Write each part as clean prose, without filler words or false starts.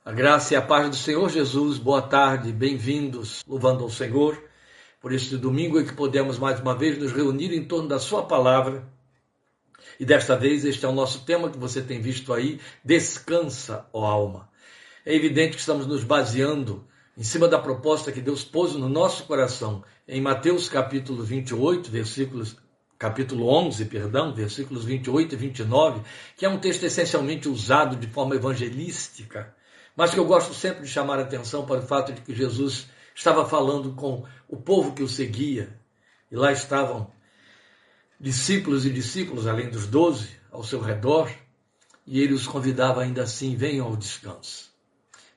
A graça e a paz do Senhor Jesus, boa tarde, bem-vindos, louvando ao Senhor, por este domingo em que podemos mais uma vez nos reunir em torno da sua palavra. E desta vez este é o nosso tema que você tem visto aí, descansa, ó alma. É evidente que estamos nos baseando em cima da proposta que Deus pôs no nosso coração, em Mateus capítulo 28, capítulo 11, versículos 28 e 29, que é um texto essencialmente usado de forma evangelística, mas que eu gosto sempre de chamar a atenção para o fato de que Jesus estava falando com o povo que o seguia, e lá estavam discípulos e discípulos, além dos 12, ao seu redor, e ele os convidava ainda assim, venham ao descanso.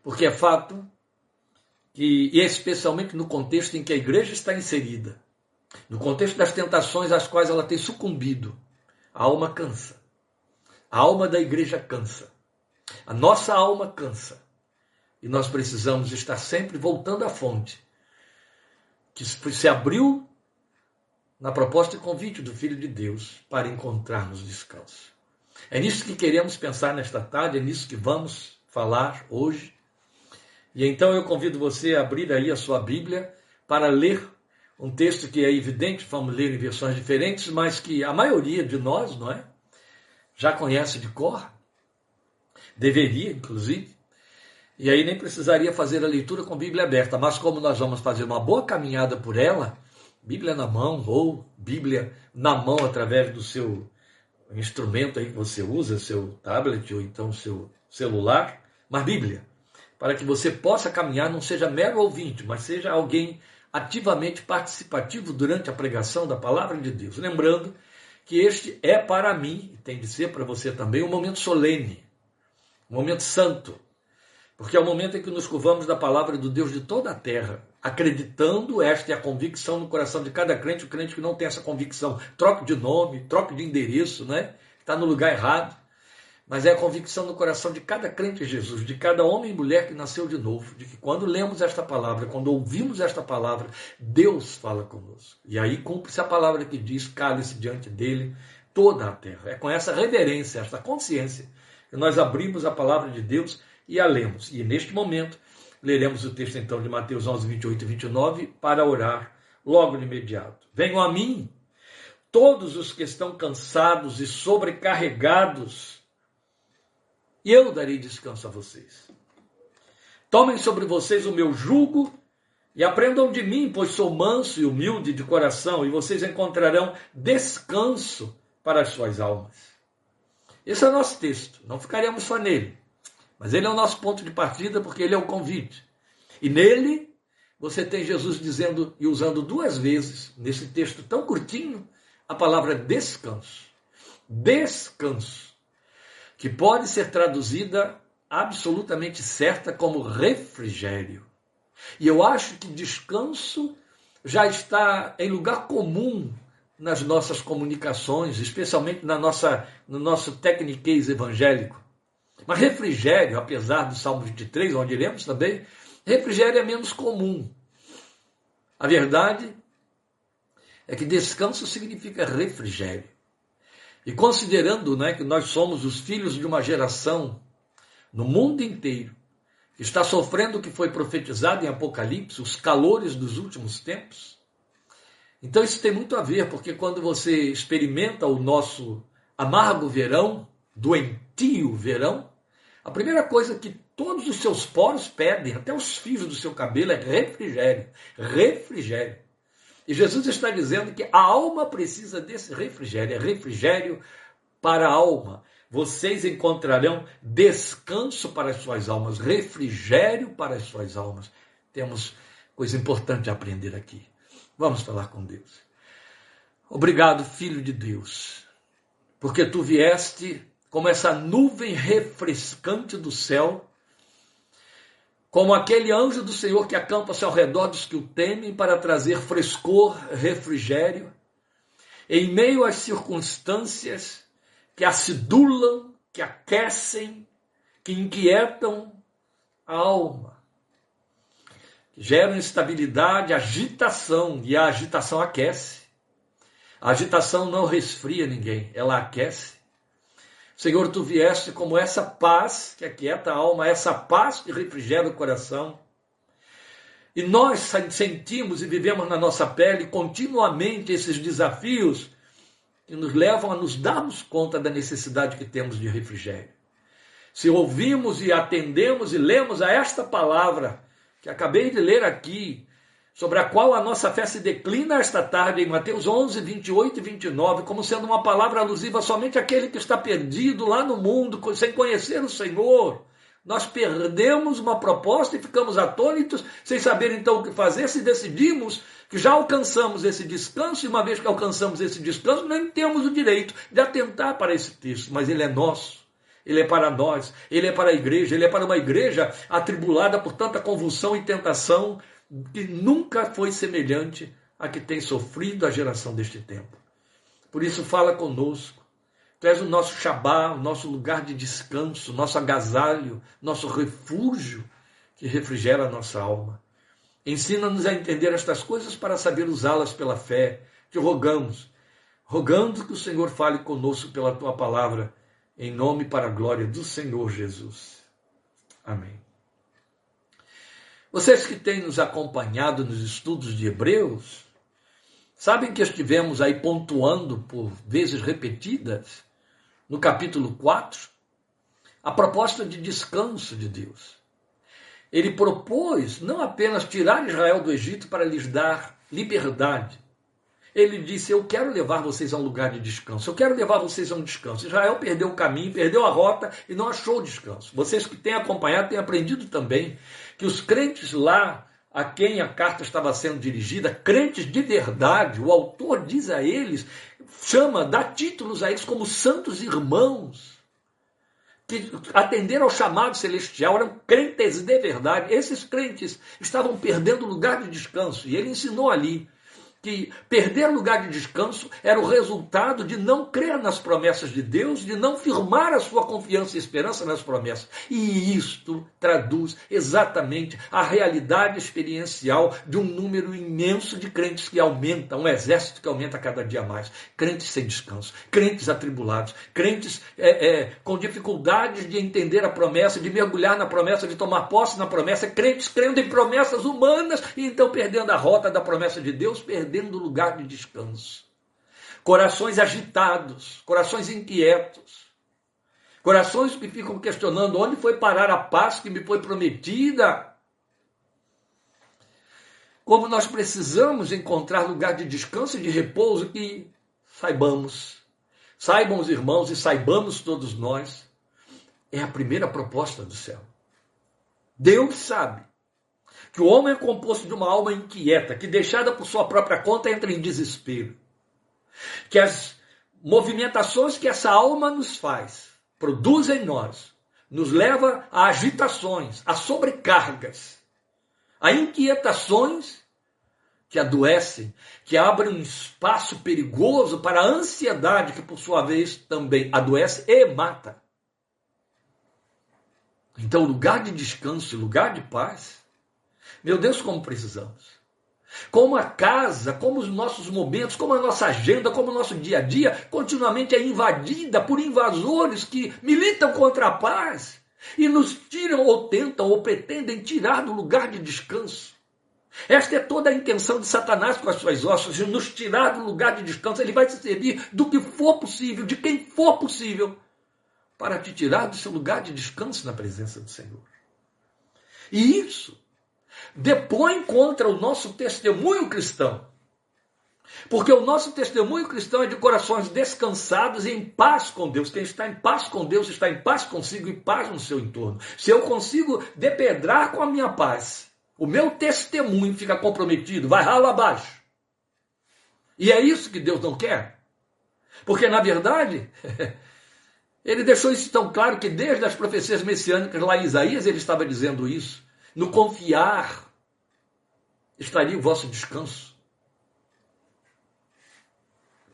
Porque é fato que, e especialmente no contexto em que a igreja está inserida, no contexto das tentações às quais ela tem sucumbido, a alma cansa. A alma da igreja cansa. A nossa alma cansa. E nós precisamos estar sempre voltando à fonte, que se abriu na proposta e convite do Filho de Deus para encontrarmos descanso. É nisso que queremos pensar nesta tarde, é nisso que vamos falar hoje. E então eu convido você a abrir aí a sua Bíblia para ler um texto que é evidente, vamos ler em versões diferentes, mas que a maioria de nós, não é? Já conhece de cor, deveria, inclusive. E aí nem precisaria fazer a leitura com Bíblia aberta, mas como nós vamos fazer uma boa caminhada por ela, Bíblia na mão ou Bíblia na mão através do seu instrumento aí que você usa, seu tablet ou então seu celular, mas Bíblia, para que você possa caminhar, não seja mero ouvinte, mas seja alguém ativamente participativo durante a pregação da palavra de Deus. Lembrando que este é para mim, e tem de ser para você também, um momento solene, um momento santo, porque é o momento em que nos curvamos da palavra do Deus de toda a terra, acreditando, esta é a convicção no coração de cada crente. O crente que não tem essa convicção, troque de nome, troque de endereço, né? Está no lugar errado. Mas é a convicção no coração de cada crente em Jesus, de cada homem e mulher que nasceu de novo, de que quando lemos esta palavra, quando ouvimos esta palavra, Deus fala conosco. E aí cumpre-se a palavra que diz, cale-se diante dele toda a terra. É com essa reverência, esta consciência, que nós abrimos a palavra de Deus e a lemos. E neste momento, leremos o texto então de Mateus 11, 28 e 29 para orar logo de imediato. Venham a mim, todos os que estão cansados e sobrecarregados, e eu darei descanso a vocês. Tomem sobre vocês o meu jugo e aprendam de mim, pois sou manso e humilde de coração, e vocês encontrarão descanso para as suas almas. Esse é o nosso texto, não ficaremos só nele. Mas ele é o nosso ponto de partida porque ele é o convite. E nele você tem Jesus dizendo e usando duas vezes, nesse texto tão curtinho, a palavra descanso. Descanso. Que pode ser traduzida absolutamente certa como refrigério. E eu acho que descanso já está em lugar comum nas nossas comunicações, especialmente no nosso tecniquez evangélico. Mas refrigério, apesar do Salmo 23, onde iremos também, refrigério é menos comum. A verdade é que descanso significa refrigério. E considerando, que nós somos os filhos de uma geração no mundo inteiro que está sofrendo o que foi profetizado em Apocalipse, os calores dos últimos tempos, então isso tem muito a ver, porque quando você experimenta o nosso amargo verão, doentio verão, a primeira coisa que todos os seus poros pedem, até os fios do seu cabelo, é refrigério. Refrigério. E Jesus está dizendo que a alma precisa desse refrigério. É refrigério para a alma. Vocês encontrarão descanso para as suas almas. Refrigério para as suas almas. Temos coisa importante a aprender aqui. Vamos falar com Deus. Obrigado, Filho de Deus, porque tu vieste como essa nuvem refrescante do céu, como aquele anjo do Senhor que acampa-se ao redor dos que o temem para trazer frescor, refrigério, em meio às circunstâncias que acidulam, que aquecem, que inquietam a alma, que geram instabilidade, agitação, e a agitação aquece. A agitação não resfria ninguém, ela aquece. Senhor, tu vieste como essa paz que aquieta a alma, essa paz que refrigera o coração. E nós sentimos e vivemos na nossa pele continuamente esses desafios que nos levam a nos darmos conta da necessidade que temos de refrigério. Se ouvimos e atendemos e lemos a esta palavra que acabei de ler aqui, sobre a qual a nossa fé se declina esta tarde em Mateus 11, 28 e 29, como sendo uma palavra alusiva somente àquele que está perdido lá no mundo, sem conhecer o Senhor, nós perdemos uma proposta e ficamos atônitos, sem saber então o que fazer, se decidimos que já alcançamos esse descanso, e uma vez que alcançamos esse descanso, nem temos o direito de atentar para esse texto, mas ele é nosso. Ele é para nós, ele é para a igreja, ele é para uma igreja atribulada por tanta convulsão e tentação, que nunca foi semelhante a que tem sofrido a geração deste tempo. Por isso fala conosco. Tu és o nosso Shabá, o nosso lugar de descanso, nosso agasalho, nosso refúgio que refrigera a nossa alma. Ensina-nos a entender estas coisas para saber usá-las pela fé. Te rogamos, rogando que o Senhor fale conosco pela tua palavra, em nome e para a glória do Senhor Jesus. Amém. Vocês que têm nos acompanhado nos estudos de Hebreus, sabem que estivemos aí pontuando por vezes repetidas, no capítulo 4, a proposta de descanso de Deus. Ele propôs não apenas tirar Israel do Egito para lhes dar liberdade. Ele disse, eu quero levar vocês a um lugar de descanso, eu quero levar vocês a um descanso. Israel perdeu o caminho, perdeu a rota e não achou descanso. Vocês que têm acompanhado, têm aprendido também que os crentes lá, a quem a carta estava sendo dirigida, crentes de verdade, o autor diz a eles, dá títulos a eles como santos irmãos, que atenderam ao chamado celestial, eram crentes de verdade. Esses crentes estavam perdendo o lugar de descanso, e ele ensinou ali que perder lugar de descanso era o resultado de não crer nas promessas de Deus, de não firmar a sua confiança e esperança nas promessas. E isto traduz exatamente a realidade experiencial de um número imenso de crentes que aumenta, um exército que aumenta cada dia mais. Crentes sem descanso, crentes atribulados, crentes com dificuldades de entender a promessa, de mergulhar na promessa, de tomar posse na promessa, crentes crendo em promessas humanas e então perdendo a rota da promessa de Deus, perdendo o lugar de descanso. Corações agitados, corações inquietos, corações que ficam questionando onde foi parar a paz que me foi prometida. Como nós precisamos encontrar lugar de descanso e de repouso, que saibam os irmãos e saibamos todos nós, é a primeira proposta do céu. Deus sabe que o homem é composto de uma alma inquieta, que deixada por sua própria conta entra em desespero. Que as movimentações que essa alma nos faz, produz em nós, nos leva a agitações, a sobrecargas, a inquietações que adoecem, que abrem um espaço perigoso para a ansiedade, que por sua vez também adoece e mata. Então, lugar de descanso, lugar de paz, meu Deus, como precisamos. Como a casa, como os nossos momentos, como a nossa agenda, como o nosso dia a dia, continuamente é invadida por invasores que militam contra a paz e nos tiram ou tentam ou pretendem tirar do lugar de descanso. Esta é toda a intenção de Satanás com as suas ossos, de nos tirar do lugar de descanso. Ele vai se servir do que for possível, de quem for possível, para te tirar do seu lugar de descanso na presença do Senhor. E isso depõe contra o nosso testemunho cristão. Porque o nosso testemunho cristão é de corações descansados e em paz com Deus. Quem está em paz com Deus está em paz consigo e paz no seu entorno. Se eu consigo depedrar com a minha paz, o meu testemunho fica comprometido, vai ralo abaixo. E é isso que Deus não quer. Porque, na verdade, ele deixou isso tão claro que desde as profecias messiânicas lá em Isaías ele estava dizendo isso. No confiar estaria o vosso descanso.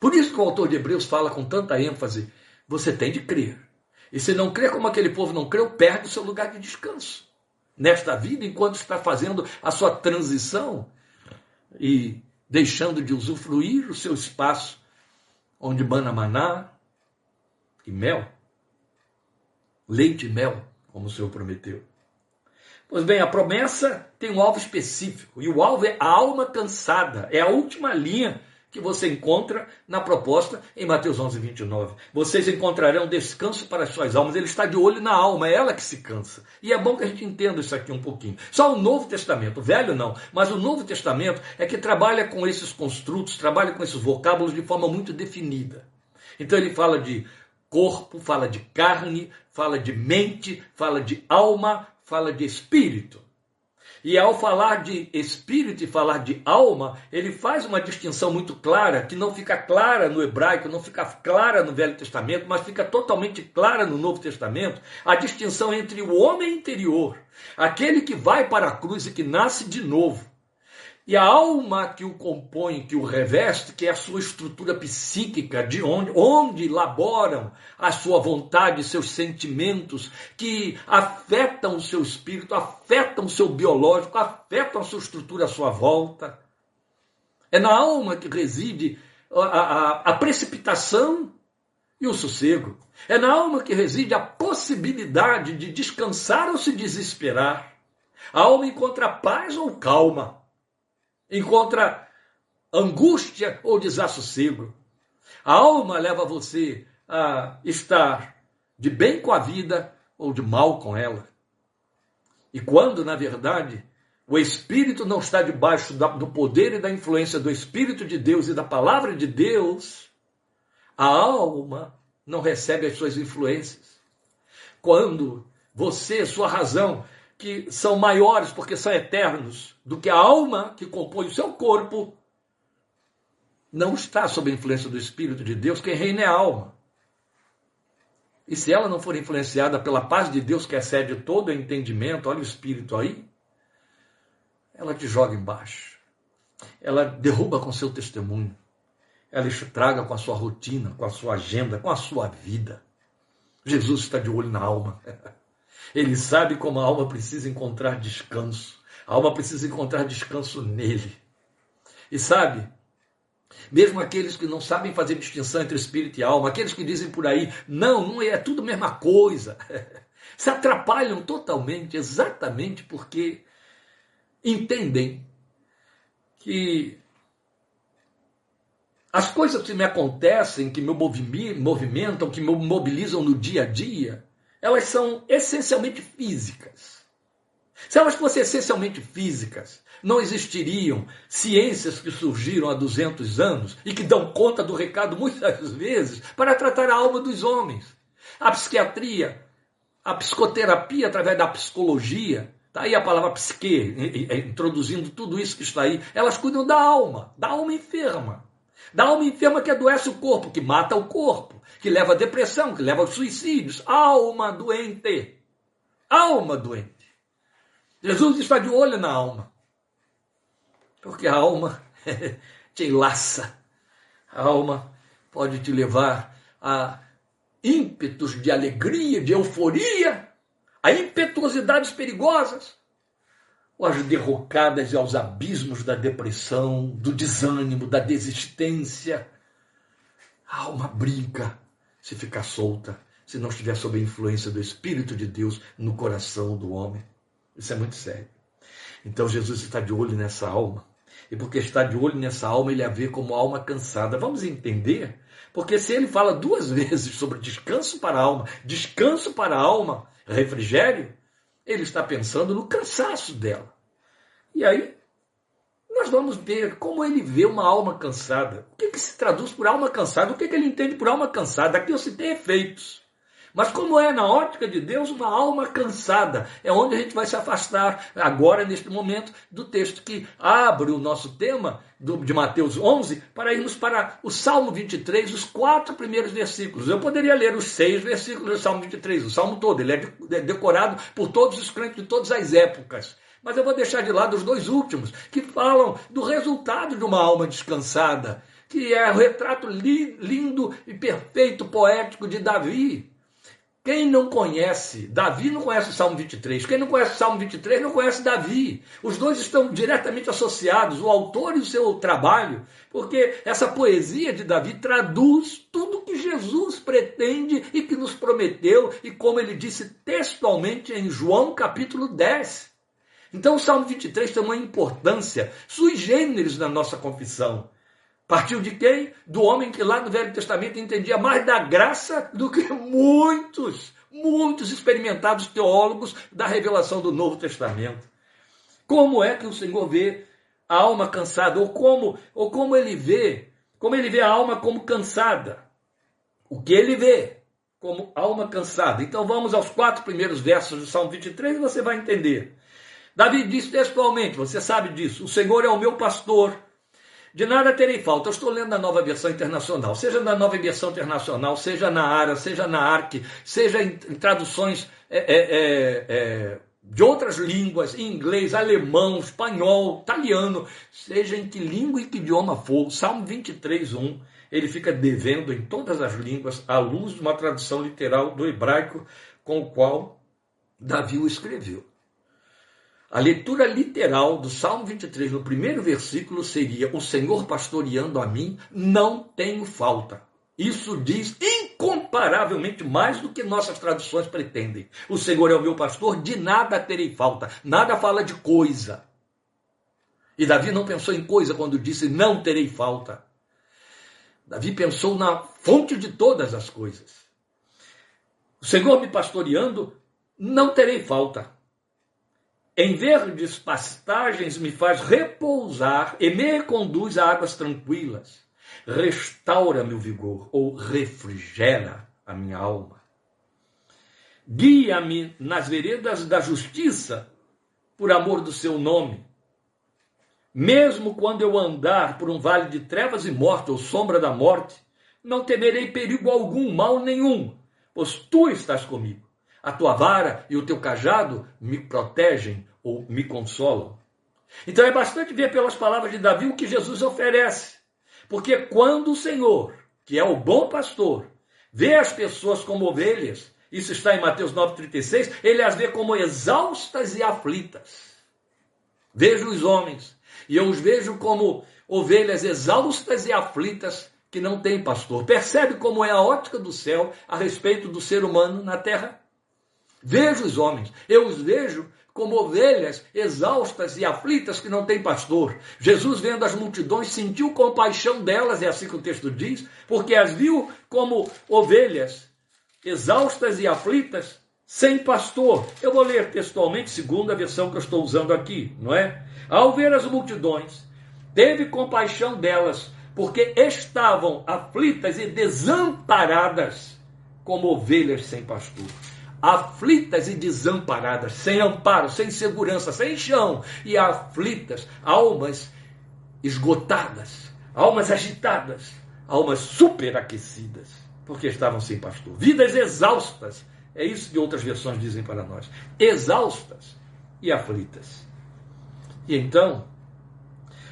Por isso que o autor de Hebreus fala com tanta ênfase, você tem de crer. E se não crer como aquele povo não creu, perde o seu lugar de descanso. Nesta vida, enquanto está fazendo a sua transição e deixando de usufruir o seu espaço onde mana maná e mel. leite e mel, como o Senhor prometeu. Pois bem, a promessa tem um alvo específico, e o alvo é a alma cansada. É a última linha que você encontra na proposta em Mateus 11, 29. Vocês encontrarão descanso para as suas almas. Ele está de olho na alma, é ela que se cansa. E é bom que a gente entenda isso aqui um pouquinho. Só o Novo Testamento, o Velho não, mas o Novo Testamento é que trabalha com esses construtos, trabalha com esses vocábulos de forma muito definida. Então ele fala de corpo, fala de carne, fala de mente, fala de alma, fala de espírito. E ao falar de espírito e falar de alma, ele faz uma distinção muito clara, que não fica clara no hebraico, não fica clara no Velho Testamento, mas fica totalmente clara no Novo Testamento, a distinção entre o homem interior, aquele que vai para a cruz e que nasce de novo, e a alma que o compõe, que o reveste, que é a sua estrutura psíquica, de onde laboram a sua vontade, seus sentimentos, que afetam o seu espírito, afetam o seu biológico, afetam a sua estrutura à sua volta. É na alma que reside a precipitação e o sossego. É na alma que reside a possibilidade de descansar ou se desesperar. A alma encontra paz ou calma. Encontra angústia ou desassossego. A alma leva você a estar de bem com a vida ou de mal com ela. E quando, na verdade, o espírito não está debaixo do poder e da influência do Espírito de Deus e da palavra de Deus, a alma não recebe as suas influências. Quando você, sua razão, que são maiores porque são eternos do que a alma que compõe o seu corpo, não está sob a influência do Espírito de Deus, quem reina é a alma. E se ela não for influenciada pela paz de Deus que excede todo o entendimento, olha o Espírito aí, ela te joga embaixo. Ela derruba com seu testemunho. Ela estraga com a sua rotina, com a sua agenda, com a sua vida. Jesus está de olho na alma. Ele sabe como a alma precisa encontrar descanso. A alma precisa encontrar descanso nele. E sabe, mesmo aqueles que não sabem fazer distinção entre espírito e alma, aqueles que dizem por aí, não é tudo a mesma coisa, se atrapalham totalmente, exatamente porque entendem que as coisas que me acontecem, que me movimentam, que me mobilizam no dia a dia, elas são essencialmente físicas. Se elas fossem essencialmente físicas, não existiriam ciências que surgiram há 200 anos e que dão conta do recado muitas vezes para tratar a alma dos homens. A psiquiatria, a psicoterapia através da psicologia, está aí a palavra psique, introduzindo tudo isso que está aí, elas cuidam da alma enferma. Da alma enferma que adoece o corpo, que mata o corpo, que leva à depressão, que leva aos suicídios. Alma doente. Alma doente. Jesus está de olho na alma. Porque a alma te enlaça. A alma pode te levar a ímpetos de alegria, de euforia, a impetuosidades perigosas, ou às derrocadas e aos abismos da depressão, do desânimo, da desistência. A alma brinca se ficar solta, se não estiver sob a influência do Espírito de Deus no coração do homem. Isso é muito sério. Então Jesus está de olho nessa alma. E porque está de olho nessa alma, ele a vê como alma cansada. Vamos entender? Porque se ele fala 2 vezes sobre descanso para a alma, refrigério, ele está pensando no cansaço dela. E aí, nós vamos ver como ele vê uma alma cansada. O que se traduz por alma cansada? O que ele entende por alma cansada? Aqui eu citei efeitos. Mas como é na ótica de Deus uma alma cansada? É onde a gente vai se afastar agora, neste momento, do texto que abre o nosso tema de Mateus 11, para irmos para o Salmo 23, os 4 primeiros versículos. Eu poderia ler os 6 versículos do Salmo 23, o Salmo todo. Ele é decorado por todos os crentes de todas as épocas. Mas eu vou deixar de lado os 2 últimos, que falam do resultado de uma alma descansada, que é o retrato lindo e perfeito, poético de Davi. Quem não conhece Davi não conhece o Salmo 23. Quem não conhece o Salmo 23 não conhece Davi. Os dois estão diretamente associados, o autor e o seu trabalho, porque essa poesia de Davi traduz tudo que Jesus pretende e que nos prometeu, e como ele disse textualmente em João capítulo 10. Então o Salmo 23 tem uma importância sui generis na nossa confissão. Partiu de quem? Do homem que lá no Velho Testamento entendia mais da graça do que muitos experimentados teólogos da revelação do Novo Testamento. Como é que o Senhor vê a alma cansada? Ou como ele vê a alma como cansada? O que ele vê como alma cansada? Então vamos aos 4 primeiros versos do Salmo 23 e você vai entender. Davi diz textualmente, você sabe disso, o Senhor é o meu pastor, de nada terei falta. Eu estou lendo a Nova Versão Internacional. Seja na Nova Versão Internacional, seja na ARA, seja na ARC, seja em traduções de outras línguas, em inglês, alemão, espanhol, italiano, seja em que língua e que idioma for, o Salmo 23:1, ele fica devendo em todas as línguas, à luz de uma tradução literal do hebraico com o qual Davi o escreveu. A leitura literal do Salmo 23, no primeiro versículo, seria: o Senhor pastoreando a mim, não tenho falta. Isso diz incomparavelmente mais do que nossas traduções pretendem. O Senhor é o meu pastor, de nada terei falta. Nada fala de coisa. E Davi não pensou em coisa quando disse não terei falta. Davi pensou na fonte de todas as coisas. O Senhor me pastoreando, não terei falta. Em verdes pastagens me faz repousar e me conduz a águas tranquilas. Restaura-me o vigor, ou refrigera a minha alma. Guia-me nas veredas da justiça, por amor do seu nome. Mesmo quando eu andar por um vale de trevas e morte, ou sombra da morte, não temerei perigo algum, mal nenhum, pois tu estás comigo. A tua vara e o teu cajado me protegem ou me consolam. Então é bastante ver pelas palavras de Davi o que Jesus oferece. Porque quando o Senhor, que é o bom pastor, vê as pessoas como ovelhas, isso está em Mateus 9,36, ele as vê como exaustas e aflitas. Vejo os homens, e eu os vejo como ovelhas exaustas e aflitas que não têm pastor. Percebe como é a ótica do céu a respeito do ser humano na terra? Vejo os homens, eu os vejo como ovelhas exaustas e aflitas que não têm pastor. Jesus, vendo as multidões, sentiu compaixão delas, é assim que o texto diz, porque as viu como ovelhas exaustas e aflitas, sem pastor. Eu vou ler textualmente, segundo a versão que eu estou usando aqui, não é? Ao ver as multidões, teve compaixão delas, porque estavam aflitas e desamparadas, como ovelhas sem pastor. Aflitas e desamparadas, sem amparo, sem segurança, sem chão, e aflitas, almas esgotadas, almas agitadas, almas superaquecidas, porque estavam sem pastor. Vidas exaustas, é isso que outras versões dizem para nós, exaustas e aflitas. E então,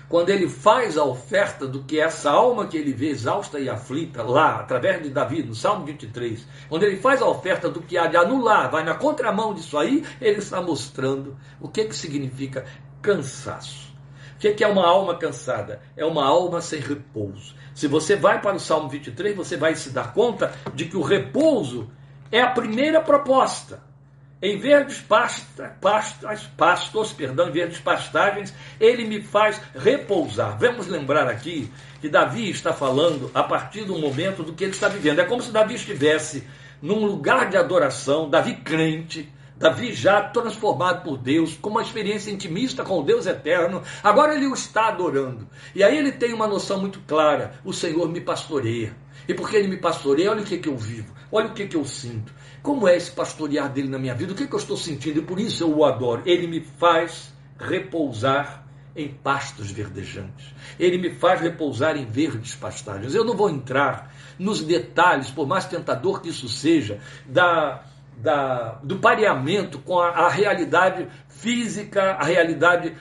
quando ele faz a oferta do que essa alma que ele vê exausta e aflita, lá, através de Davi, no Salmo 23, quando ele faz a oferta do que há de anular, vai na contramão disso aí, ele está mostrando o que significa cansaço. O que é uma alma cansada? É uma alma sem repouso. Se você vai para o Salmo 23, você vai se dar conta de que o repouso é a primeira proposta. Em verdes pastagens, ele me faz repousar. Vamos lembrar aqui que Davi está falando a partir do momento do que ele está vivendo. É como se Davi estivesse num lugar de adoração, Davi crente, Davi já transformado por Deus, com uma experiência intimista com o Deus eterno. Agora ele o está adorando. E aí ele tem uma noção muito clara: o Senhor me pastoreia. E porque ele me pastoreia, olha o que eu vivo, olha o que eu sinto. Como é esse pastorear dele na minha vida? O que eu estou sentindo? E por isso eu o adoro. Ele me faz repousar em pastos verdejantes. Ele me faz repousar em verdes pastagens. Eu não vou entrar nos detalhes, por mais tentador que isso seja, do pareamento com a realidade física, a realidade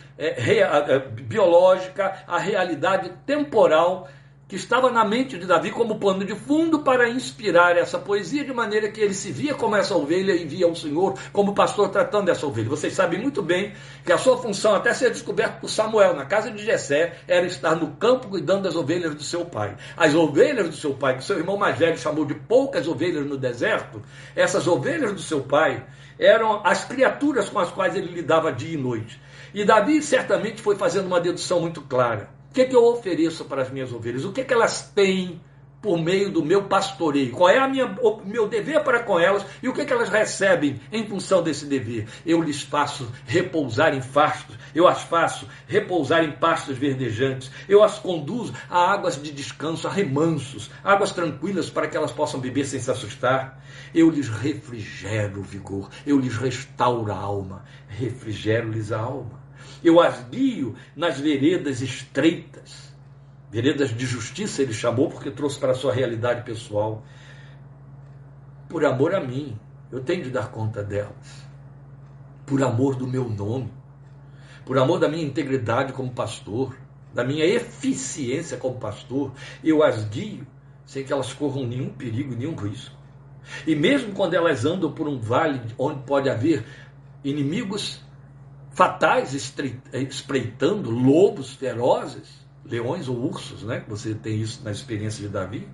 biológica, a realidade temporal que estava na mente de Davi como pano de fundo para inspirar essa poesia, de maneira que ele se via como essa ovelha e via o Senhor como pastor tratando dessa ovelha. Vocês sabem muito bem que a sua função, até ser descoberto por Samuel, na casa de Jessé, era estar no campo cuidando das ovelhas do seu pai. As ovelhas do seu pai, que seu irmão mais velho chamou de poucas ovelhas no deserto, essas ovelhas do seu pai eram as criaturas com as quais ele lidava dia e noite. E Davi certamente foi fazendo uma dedução muito clara. O que eu ofereço para as minhas ovelhas? O que elas têm por meio do meu pastoreio? Qual é o meu dever para com elas e o que elas recebem em função desse dever? Eu lhes faço repousar em pastos, eu as faço repousar em pastos verdejantes, eu as conduzo a águas de descanso, a remansos, águas tranquilas para que elas possam beber sem se assustar. Eu lhes refrigero o vigor, eu lhes restauro a alma, refrigero-lhes a alma. Eu as guio nas veredas estreitas, veredas de justiça ele chamou, porque trouxe para a sua realidade pessoal. Por amor a mim, eu tenho de dar conta delas. Por amor do meu nome, por amor da minha integridade como pastor, da minha eficiência como pastor, eu as guio sem que elas corram nenhum perigo, nenhum risco. E mesmo quando elas andam por um vale onde pode haver inimigos fatais espreitando, lobos ferozes, leões ou ursos, né? Você tem isso na experiência de Davi.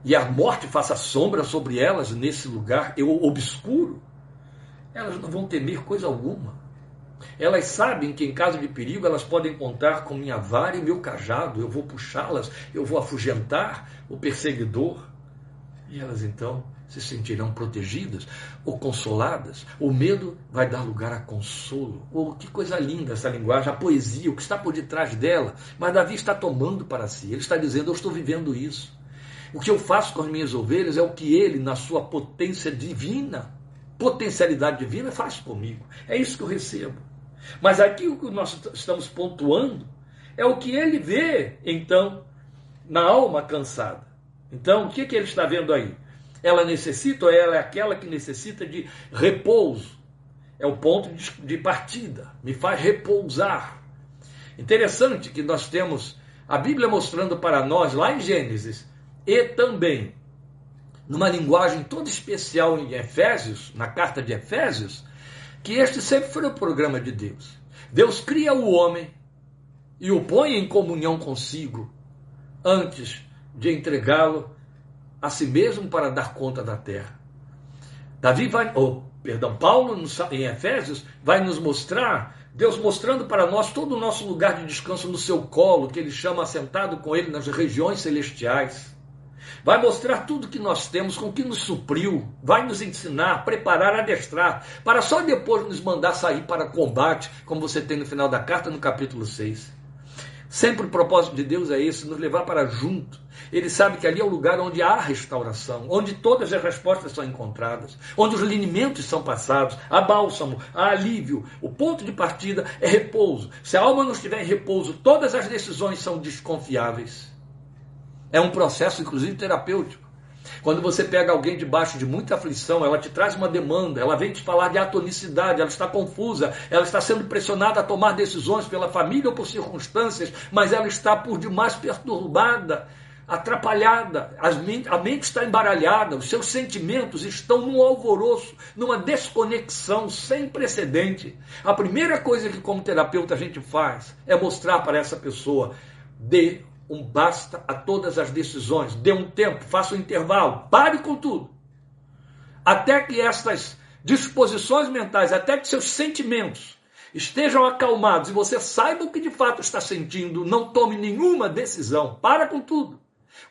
E a morte faça sombra sobre elas nesse lugar obscuro. Elas não vão temer coisa alguma. Elas sabem que em caso de perigo elas podem contar com minha vara e meu cajado. Eu vou puxá-las, eu vou afugentar o perseguidor. E elas então se sentirão protegidas ou consoladas. O medo vai dar lugar a consolo. Oh, que coisa linda essa linguagem, a poesia, o que está por detrás dela. Mas Davi está tomando para si. Ele está dizendo, eu estou vivendo isso. O que eu faço com as minhas ovelhas é o que ele, na sua potência divina, potencialidade divina, faz comigo. É isso que eu recebo. Mas aqui o que nós estamos pontuando é o que ele vê, então, na alma cansada. Então, o que ele está vendo aí? Ela necessita, ou ela é aquela que necessita de repouso. É o ponto de partida. Me faz repousar. Interessante que nós temos a Bíblia mostrando para nós, lá em Gênesis, e também numa linguagem toda especial em Efésios, na carta de Efésios, que este sempre foi o programa de Deus. Deus cria o homem e o põe em comunhão consigo antes de entregá-lo a si mesmo para dar conta da terra. Paulo em Efésios vai nos mostrar, Deus mostrando para nós todo o nosso lugar de descanso no seu colo, que ele chama assentado com ele nas regiões celestiais. Vai mostrar tudo que nós temos, com que nos supriu, vai nos ensinar, preparar, adestrar, para só depois nos mandar sair para combate, como você tem no final da carta, no capítulo 6. Sempre o propósito de Deus é esse, nos levar para junto. Ele sabe que ali é o lugar onde há restauração, onde todas as respostas são encontradas, onde os linimentos são passados, há bálsamo, há alívio. O ponto de partida é repouso. Se a alma não estiver em repouso, todas as decisões são desconfiáveis. É um processo, inclusive, terapêutico. Quando você pega alguém debaixo de muita aflição, ela te traz uma demanda, ela vem te falar de atonicidade, ela está confusa, ela está sendo pressionada a tomar decisões pela família ou por circunstâncias, mas ela está por demais perturbada, atrapalhada, a mente está embaralhada, os seus sentimentos estão num alvoroço, numa desconexão sem precedente. A primeira coisa que como terapeuta a gente faz é mostrar para essa pessoa, dê um basta a todas as decisões, dê um tempo, faça um intervalo, pare com tudo. Até que estas disposições mentais, até que seus sentimentos estejam acalmados e você saiba o que de fato está sentindo, não tome nenhuma decisão, para com tudo.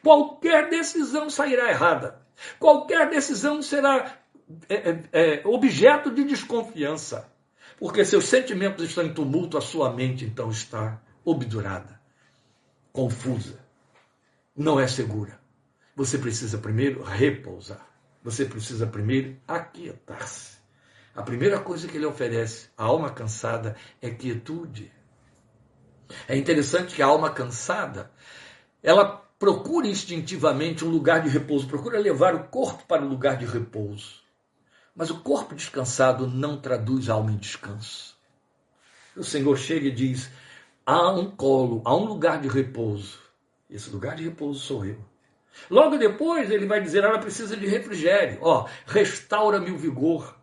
Qualquer decisão sairá errada. Qualquer decisão será objeto de desconfiança. Porque seus sentimentos estão em tumulto, a sua mente então está obdurada, confusa, não é segura. Você precisa primeiro repousar. Você precisa primeiro aquietar-se. A primeira coisa que ele oferece à alma cansada é quietude. É interessante que a alma cansada, ela procura instintivamente um lugar de repouso, procura levar o corpo para o lugar de repouso. Mas o corpo descansado não traduz a alma em descanso. O Senhor chega e diz, há um colo, há um lugar de repouso, Esse lugar de repouso sou eu. Logo depois ele vai dizer, ela precisa de refrigério. Restaura-me o vigor.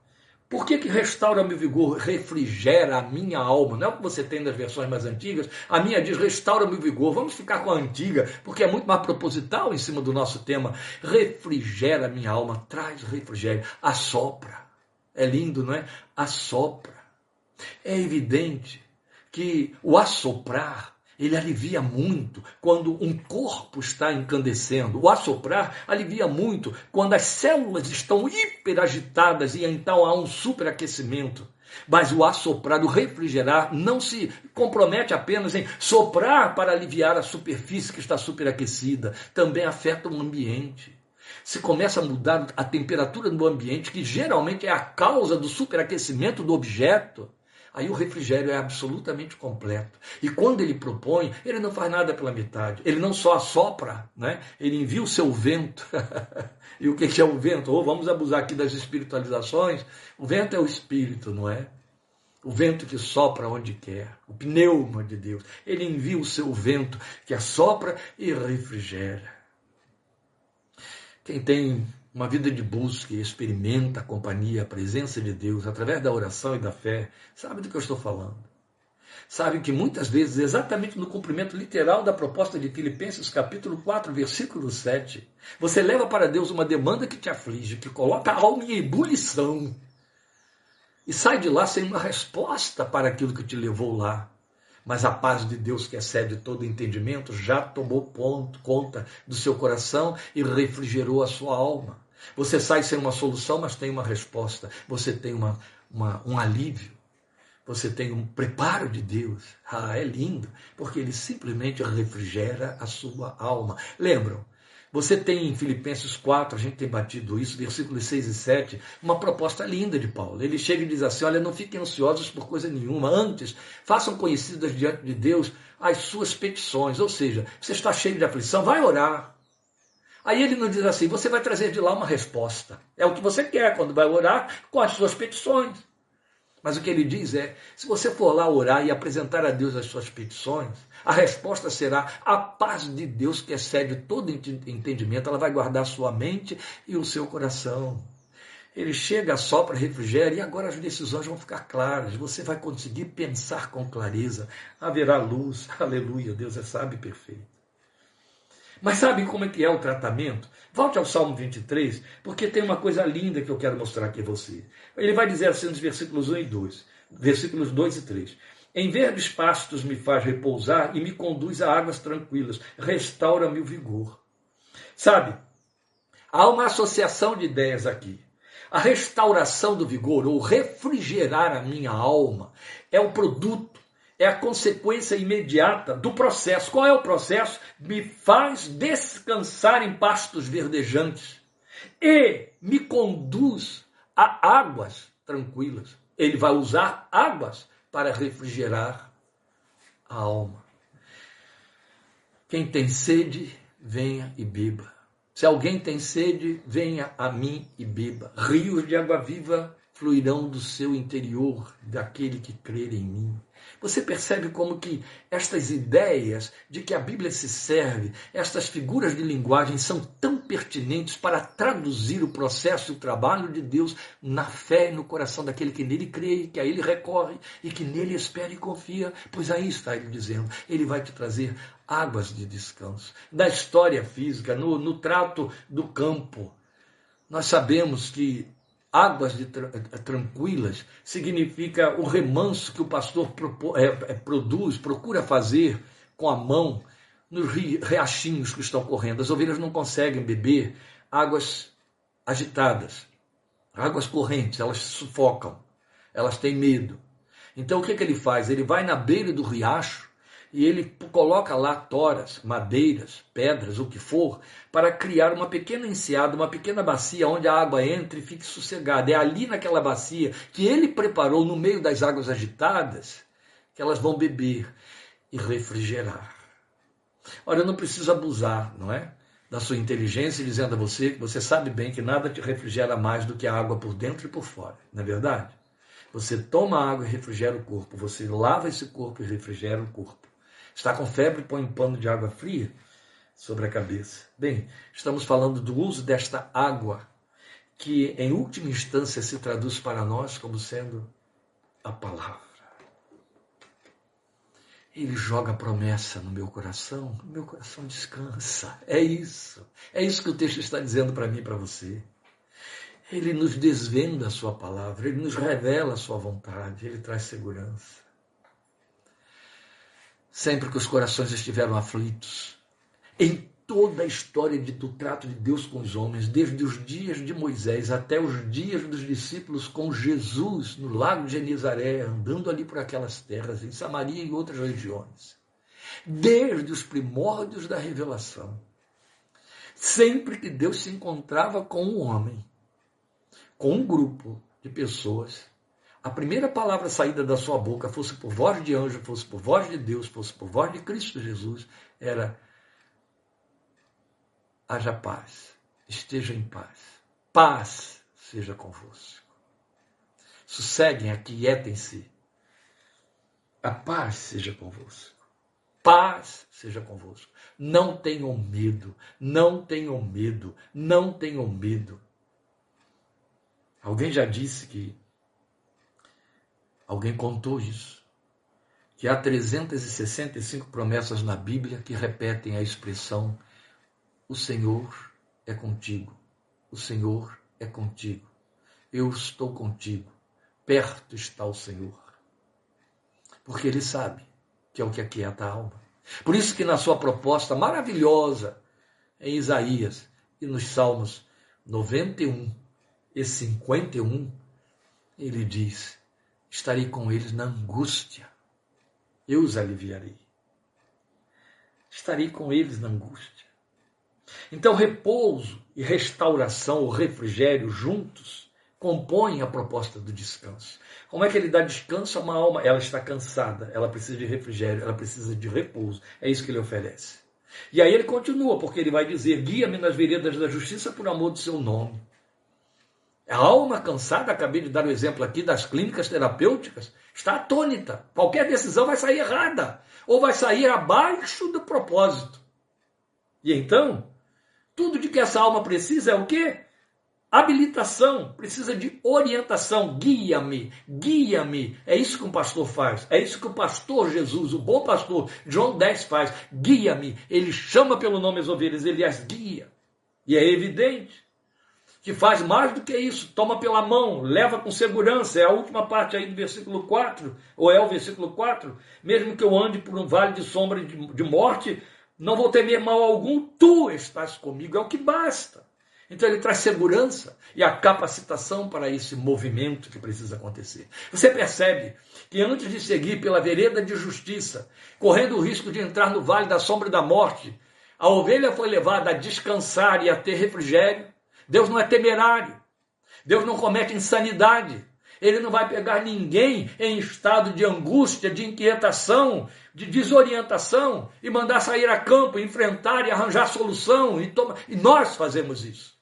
Por que restaura-me o vigor? Refrigera a minha alma. Não é o que você tem nas versões mais antigas. A minha diz, restaura-me o vigor. Vamos ficar com a antiga, porque é muito mais proposital em cima do nosso tema. Refrigera a minha alma, traz refrigério, assopra. É lindo, não é? Assopra. É evidente que o assoprar, ele alivia muito quando um corpo está incandescendo. O assoprar alivia muito quando as células estão hiperagitadas e então há um superaquecimento. Mas o assoprar, o refrigerar, não se compromete apenas em soprar para aliviar a superfície que está superaquecida. Também afeta o ambiente. Se começa a mudar a temperatura do ambiente, que geralmente é a causa do superaquecimento do objeto, aí o refrigério é absolutamente completo. E quando ele propõe, ele não faz nada pela metade. Ele não só assopra, né? Ele envia o seu vento. E o que é o vento? Vamos abusar aqui das espiritualizações. O vento é o espírito, não é? O vento que sopra onde quer. O pneuma de Deus. Ele envia o seu vento que assopra e refrigera. Quem tem uma vida de busca e experimenta a companhia, a presença de Deus, através da oração e da fé, sabe do que eu estou falando. Sabe que muitas vezes, exatamente no cumprimento literal da proposta de Filipenses capítulo 4, versículo 7, você leva para Deus uma demanda que te aflige, que coloca a alma em ebulição, e sai de lá sem uma resposta para aquilo que te levou lá. Mas a paz de Deus, que excede todo entendimento, já tomou conta do seu coração e refrigerou a sua alma. Você sai sem uma solução, mas tem uma resposta. Você tem um alívio. Você tem um preparo de Deus. É lindo, porque ele simplesmente refrigera a sua alma. Lembram? Você tem em Filipenses 4, a gente tem batido isso, versículos 6 e 7, uma proposta linda de Paulo. Ele chega e diz assim, olha, não fiquem ansiosos por coisa nenhuma, antes façam conhecidas diante de Deus as suas petições. Ou seja, você está cheio de aflição, vai orar. Aí ele não diz assim, você vai trazer de lá uma resposta. É o que você quer quando vai orar com as suas petições. Mas o que ele diz é, se você for lá orar e apresentar a Deus as suas petições, a resposta será a paz de Deus que excede todo entendimento. Ela vai guardar a sua mente e o seu coração. Ele chega, sopra, refrigera e agora as decisões vão ficar claras. Você vai conseguir pensar com clareza. Haverá luz. Aleluia, Deus é sábio e perfeito. Mas sabe como é que é o tratamento? Volte ao Salmo 23, porque tem uma coisa linda que eu quero mostrar aqui a você. Ele vai dizer assim nos versículos 1 e 2, versículos 2 e 3. Em verdes pastos me faz repousar e me conduz a águas tranquilas. Restaura-me o vigor. Sabe, há uma associação de ideias aqui. A restauração do vigor, ou refrigerar a minha alma, é o produto, é a consequência imediata do processo. Qual é o processo? Me faz descansar em pastos verdejantes e me conduz a águas tranquilas. Ele vai usar águas para refrigerar a alma. Quem tem sede, venha e beba. Se alguém tem sede, venha a mim e beba. Rios de água viva fluirão do seu interior, daquele que crer em mim. Você percebe como que estas ideias de que a Bíblia se serve, estas figuras de linguagem são tão pertinentes para traduzir o processo e o trabalho de Deus na fé e no coração daquele que nele crê, que a ele recorre e que nele espera e confia. Pois aí está ele dizendo, ele vai te trazer águas de descanso. Da história física, no trato do campo, nós sabemos que águas tranquilas significa o remanso que o pastor procura fazer com a mão nos riachinhos que estão correndo. As ovelhas não conseguem beber águas agitadas, águas correntes, elas se sufocam, elas têm medo. Então o que ele faz? Ele vai na beira do riacho e ele coloca lá toras, madeiras, pedras, o que for, para criar uma pequena enseada, uma pequena bacia onde a água entre e fique sossegada. É ali naquela bacia que ele preparou no meio das águas agitadas que elas vão beber e refrigerar. Ora, eu não preciso abusar, não é? Da sua inteligência dizendo a você que você sabe bem que nada te refrigera mais do que a água por dentro e por fora, não é verdade? Você toma água e refrigera o corpo, você lava esse corpo e refrigera o corpo. Está com febre, põe um pano de água fria, sobre a cabeça. Bem, estamos falando do uso desta água, que em última instância se traduz para nós como sendo a palavra. Ele joga a promessa no meu coração descansa. É isso que o texto está dizendo para mim e para você. Ele nos desvenda a sua palavra, ele nos revela a sua vontade, ele traz segurança. Sempre que os corações estiveram aflitos, em toda a história do trato de Deus com os homens, desde os dias de Moisés até os dias dos discípulos com Jesus no lago de Genezaré, andando ali por aquelas terras, em Samaria e outras regiões, desde os primórdios da revelação, sempre que Deus se encontrava com um homem, com um grupo de pessoas, a primeira palavra saída da sua boca, fosse por voz de anjo, fosse por voz de Deus, fosse por voz de Cristo Jesus, era: haja paz, esteja em paz, paz seja convosco. Sosseguem, aquietem-se, a paz seja convosco, paz seja convosco. Não tenham medo, não tenham medo, não tenham medo. Alguém já disse que, alguém contou isso, que há 365 promessas na Bíblia que repetem a expressão: o Senhor é contigo, o Senhor é contigo, eu estou contigo, perto está o Senhor. Porque Ele sabe que é o que aquieta a alma. Por isso que na sua proposta maravilhosa em Isaías e nos Salmos 91 e 51, ele diz: estarei com eles na angústia, eu os aliviarei. Estarei com eles na angústia. Então, repouso e restauração, o refrigério, juntos, compõem a proposta do descanso. Como é que ele dá descanso a uma alma? Ela está cansada, ela precisa de refrigério, ela precisa de repouso. É isso que ele oferece. E aí ele continua, porque ele vai dizer: guia-me nas veredas da justiça por amor do seu nome. A alma cansada, acabei de dar o exemplo aqui das clínicas terapêuticas, está atônita. Qualquer decisão vai sair errada, ou vai sair abaixo do propósito. E então, tudo de que essa alma precisa é o quê? Habilitação, precisa de orientação. Guia-me, guia-me. É isso que um pastor faz. É isso que o pastor Jesus, o bom pastor, João 10 faz. Guia-me. Ele chama pelo nome as ovelhas, ele as guia. E é evidente que faz mais do que isso. Toma pela mão, leva com segurança. É a última parte aí do versículo 4, ou é o versículo 4. Mesmo que eu ande por um vale de sombra de morte, não vou temer mal algum, tu estás comigo. É o que basta. Então ele traz segurança e a capacitação para esse movimento que precisa acontecer. Você percebe que antes de seguir pela vereda de justiça, correndo o risco de entrar no vale da sombra da morte, a ovelha foi levada a descansar e a ter refrigério. Deus não é temerário. Deus não comete insanidade. Ele não vai pegar ninguém em estado de angústia, de inquietação, de desorientação e mandar sair a campo, enfrentar e arranjar solução. E nós fazemos isso.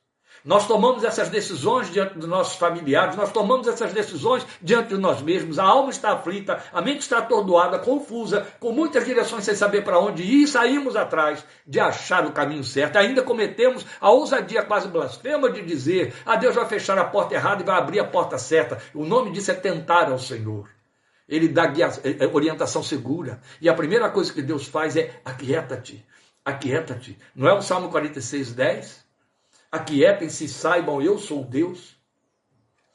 Nós tomamos essas decisões diante dos nossos familiares, nós tomamos essas decisões diante de nós mesmos. A alma está aflita, a mente está atordoada, confusa, com muitas direções sem saber para onde ir, e saímos atrás de achar o caminho certo. Ainda cometemos a ousadia quase blasfema de dizer: Deus vai fechar a porta errada e vai abrir a porta certa. O nome disso é tentar ao Senhor. Ele dá orientação segura. E a primeira coisa que Deus faz é: aquieta-te, aquieta-te. Não é o Salmo 46:10? Aquietem-se e saibam, eu sou Deus.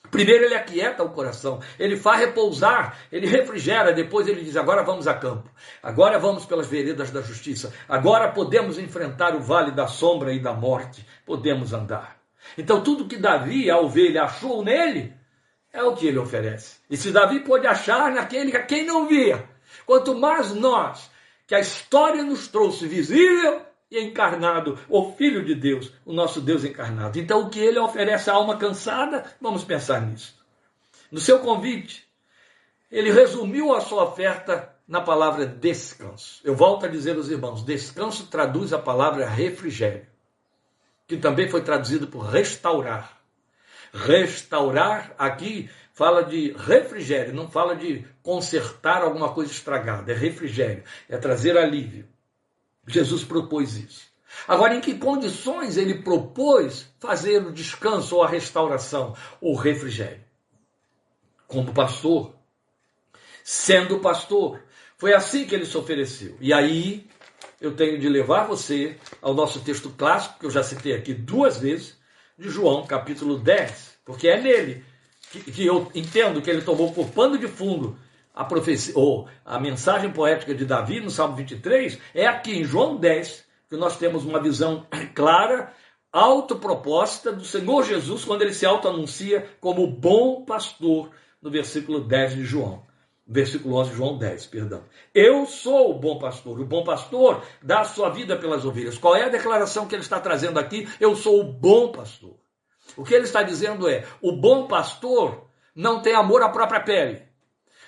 Primeiro ele aquieta o coração, ele faz repousar, ele refrigera, depois ele diz: agora vamos a campo, agora vamos pelas veredas da justiça, agora podemos enfrentar o vale da sombra e da morte, podemos andar. Então tudo que Davi, a ovelha, achou nele, é o que ele oferece. E se Davi pôde achar naquele a quem não via, quanto mais nós, que a história nos trouxe visível e encarnado, o Filho de Deus, o nosso Deus encarnado. Então o que ele oferece à alma cansada, vamos pensar nisso. No seu convite, ele resumiu a sua oferta na palavra descanso. Eu volto a dizer aos irmãos, descanso traduz a palavra refrigério, que também foi traduzido por restaurar. Restaurar aqui fala de refrigério, não fala de consertar alguma coisa estragada, é refrigério, é trazer alívio. Jesus propôs isso. Agora, em que condições ele propôs fazer o descanso ou a restauração, o refrigério? Como pastor, sendo pastor. Foi assim que ele se ofereceu. E aí eu tenho de levar você ao nosso texto clássico, que eu já citei aqui 2 vezes, de João, capítulo 10, porque é nele que eu entendo que ele tomou por pano de fundo a profecia, ou a mensagem poética de Davi no Salmo 23, é aqui em João 10, que nós temos uma visão clara, autoproposta do Senhor Jesus, quando ele se autoanuncia como bom pastor, no versículo 10 de João. Versículo 11 de João 10, perdão. Eu sou o bom pastor. O bom pastor dá a sua vida pelas ovelhas. Qual é a declaração que ele está trazendo aqui? Eu sou o bom pastor. O que ele está dizendo é, o bom pastor não tem amor à própria pele.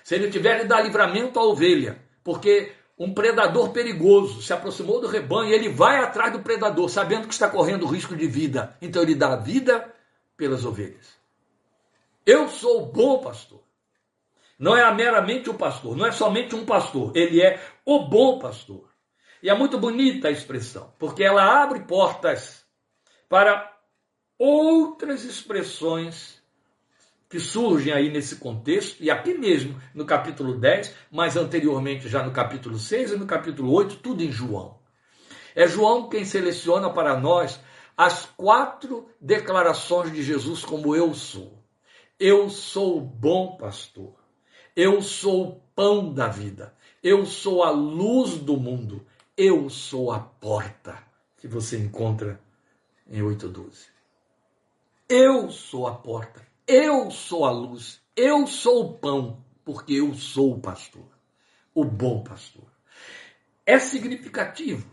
Se ele tiver, ele dá livramento à ovelha. Porque um predador perigoso se aproximou do rebanho e ele vai atrás do predador, sabendo que está correndo risco de vida. Então ele dá a vida pelas ovelhas. Eu sou o bom pastor. Não é meramente o pastor, não é somente um pastor, ele é o bom pastor. E é muito bonita a expressão, porque ela abre portas para outras expressões que surgem aí nesse contexto, e aqui mesmo no capítulo 10, mas anteriormente já no capítulo 6 e no capítulo 8, tudo em João. É João quem seleciona para nós as 4 declarações de Jesus como eu sou. Eu sou o bom pastor. Eu sou o pão da vida. Eu sou a luz do mundo. Eu sou a porta que você encontra em 8:12. Eu sou a porta. Eu sou a luz. Eu sou o pão, porque eu sou o pastor. O bom pastor. É significativo.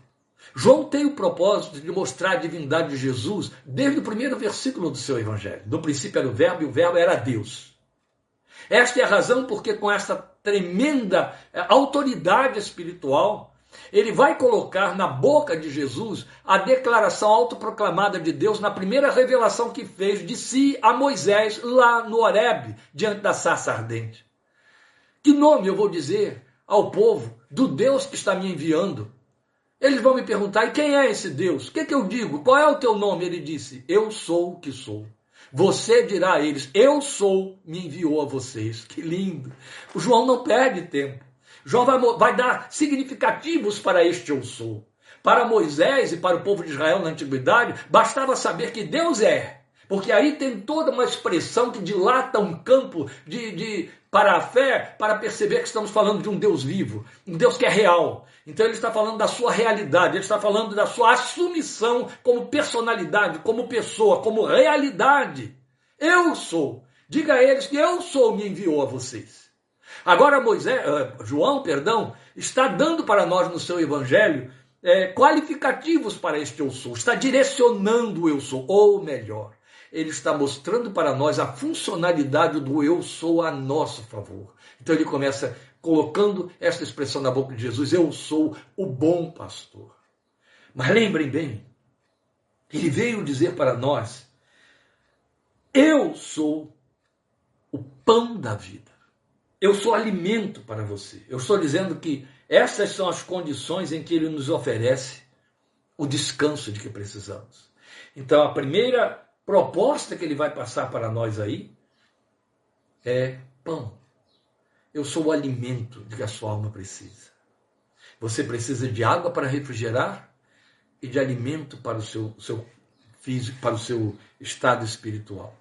João tem o propósito de mostrar a divindade de Jesus desde o primeiro versículo do seu evangelho. No princípio era o verbo e o verbo era Deus. Esta é a razão porque com essa tremenda autoridade espiritual, ele vai colocar na boca de Jesus a declaração autoproclamada de Deus na primeira revelação que fez de si a Moisés lá no Horebe, diante da sarça ardente. Que nome eu vou dizer ao povo do Deus que está me enviando? Eles vão me perguntar, e quem é esse Deus? O que eu digo? Qual é o teu nome? Ele disse, eu sou o que sou. Você dirá a eles, eu sou, me enviou a vocês. Que lindo. O João não perde tempo. João vai dar significativos para este eu sou. Para Moisés e para o povo de Israel na antiguidade, bastava saber que Deus é. Porque aí tem toda uma expressão que dilata um campo para a fé, para perceber que estamos falando de um Deus vivo, um Deus que é real. Então ele está falando da sua realidade, ele está falando da sua assumição como personalidade, como pessoa, como realidade. Eu sou. Diga a eles que eu sou, me enviou a vocês. Agora João, está dando para nós no seu evangelho qualificativos para este eu sou. Está direcionando o eu sou, ou melhor, ele está mostrando para nós a funcionalidade do eu sou a nosso favor. Então ele começa colocando esta expressão na boca de Jesus, eu sou o bom pastor. Mas lembrem bem, ele veio dizer para nós, eu sou o pão da vida. Eu sou alimento para você. Eu estou dizendo que essas são as condições em que ele nos oferece o descanso de que precisamos. Então a primeira proposta que ele vai passar para nós aí é pão. Eu sou o alimento de que a sua alma precisa. Você precisa de água para refrigerar e de alimento para o seu físico, para o seu estado espiritual.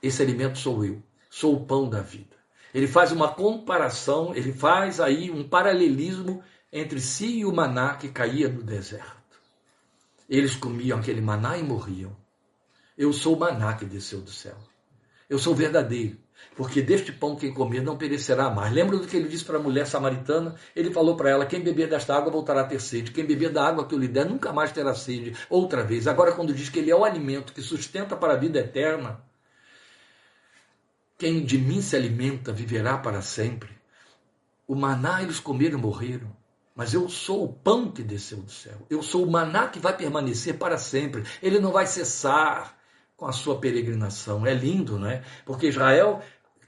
Esse alimento sou eu. Sou o pão da vida. Ele faz uma comparação, ele faz aí um paralelismo entre si e o maná que caía no deserto. Eles comiam aquele maná e morriam. Eu sou o maná que desceu do céu. Eu sou verdadeiro, porque deste pão quem comer não perecerá mais. Lembra do que ele disse para a mulher samaritana? Ele falou para ela, quem beber desta água voltará a ter sede. Quem beber da água que eu lhe der nunca mais terá sede outra vez. Agora quando diz que ele é o alimento que sustenta para a vida eterna, quem de mim se alimenta viverá para sempre. O maná eles comeram e morreram. Mas eu sou o pão que desceu do céu. Eu sou o maná que vai permanecer para sempre. Ele não vai cessar com a sua peregrinação. É lindo, não é? Porque Israel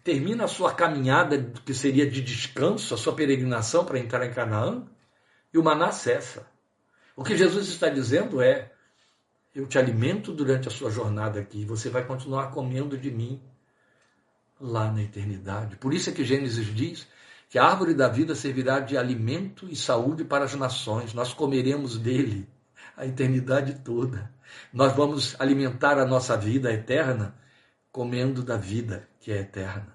termina a sua caminhada, que seria de descanso, a sua peregrinação para entrar em Canaã, e o maná cessa. O que Jesus está dizendo é: eu te alimento durante a sua jornada aqui, você vai continuar comendo de mim lá na eternidade. Por isso é que Gênesis diz que a árvore da vida servirá de alimento e saúde para as nações. Nós comeremos dele a eternidade toda. Nós vamos alimentar a nossa vida eterna comendo da vida que é eterna.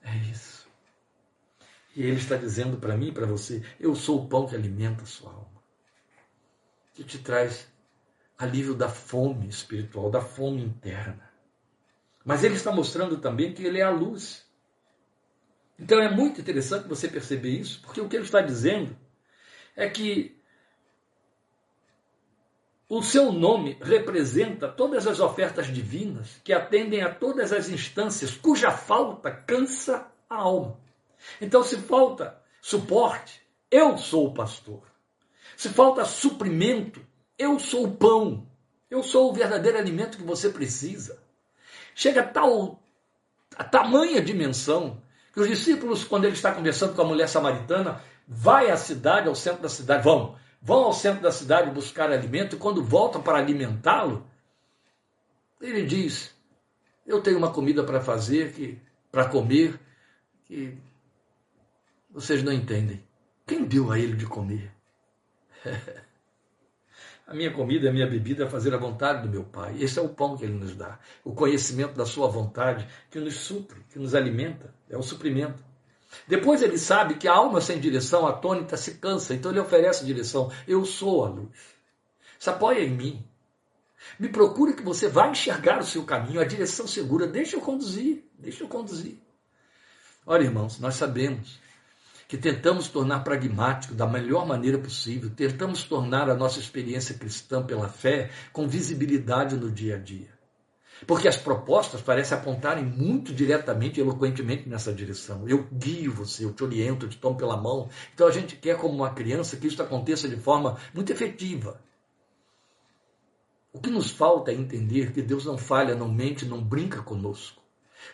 É isso. E ele está dizendo para mim e para você: eu sou o pão que alimenta a sua alma, que te traz alívio da fome espiritual, da fome interna. Mas ele está mostrando também que ele é a luz. Então é muito interessante você perceber isso, porque o que ele está dizendo é que o seu nome representa todas as ofertas divinas que atendem a todas as instâncias cuja falta cansa a alma. Então, se falta suporte, eu sou o pastor. Se falta suprimento, eu sou o pão. Eu sou o verdadeiro alimento que você precisa. Chega a tamanha dimensão que os discípulos, quando ele está conversando com a mulher samaritana, vai à cidade, ao centro da cidade, vão ao centro da cidade buscar alimento, e quando voltam para alimentá-lo, ele diz: eu tenho uma comida para fazer, para comer, que vocês não entendem. Quem deu a ele de comer? A minha comida, a minha bebida é fazer a vontade do meu Pai. Esse é o pão que ele nos dá. O conhecimento da sua vontade que nos supre, que nos alimenta. É o suprimento. Depois ele sabe que a alma sem direção, atônita, se cansa. Então ele oferece direção. Eu sou a luz. Se apoia em mim. Me procure que você vai enxergar o seu caminho, a direção segura. Deixa eu conduzir. Deixa eu conduzir. Olha, irmãos, nós sabemos que tentamos tornar pragmático da melhor maneira possível, tentamos tornar a nossa experiência cristã pela fé com visibilidade no dia a dia. Porque as propostas parecem apontarem muito diretamente e eloquentemente nessa direção. Eu guio você, eu te oriento, eu te tomo pela mão. Então a gente quer, como uma criança, que isso aconteça de forma muito efetiva. O que nos falta é entender que Deus não falha, não mente, não brinca conosco.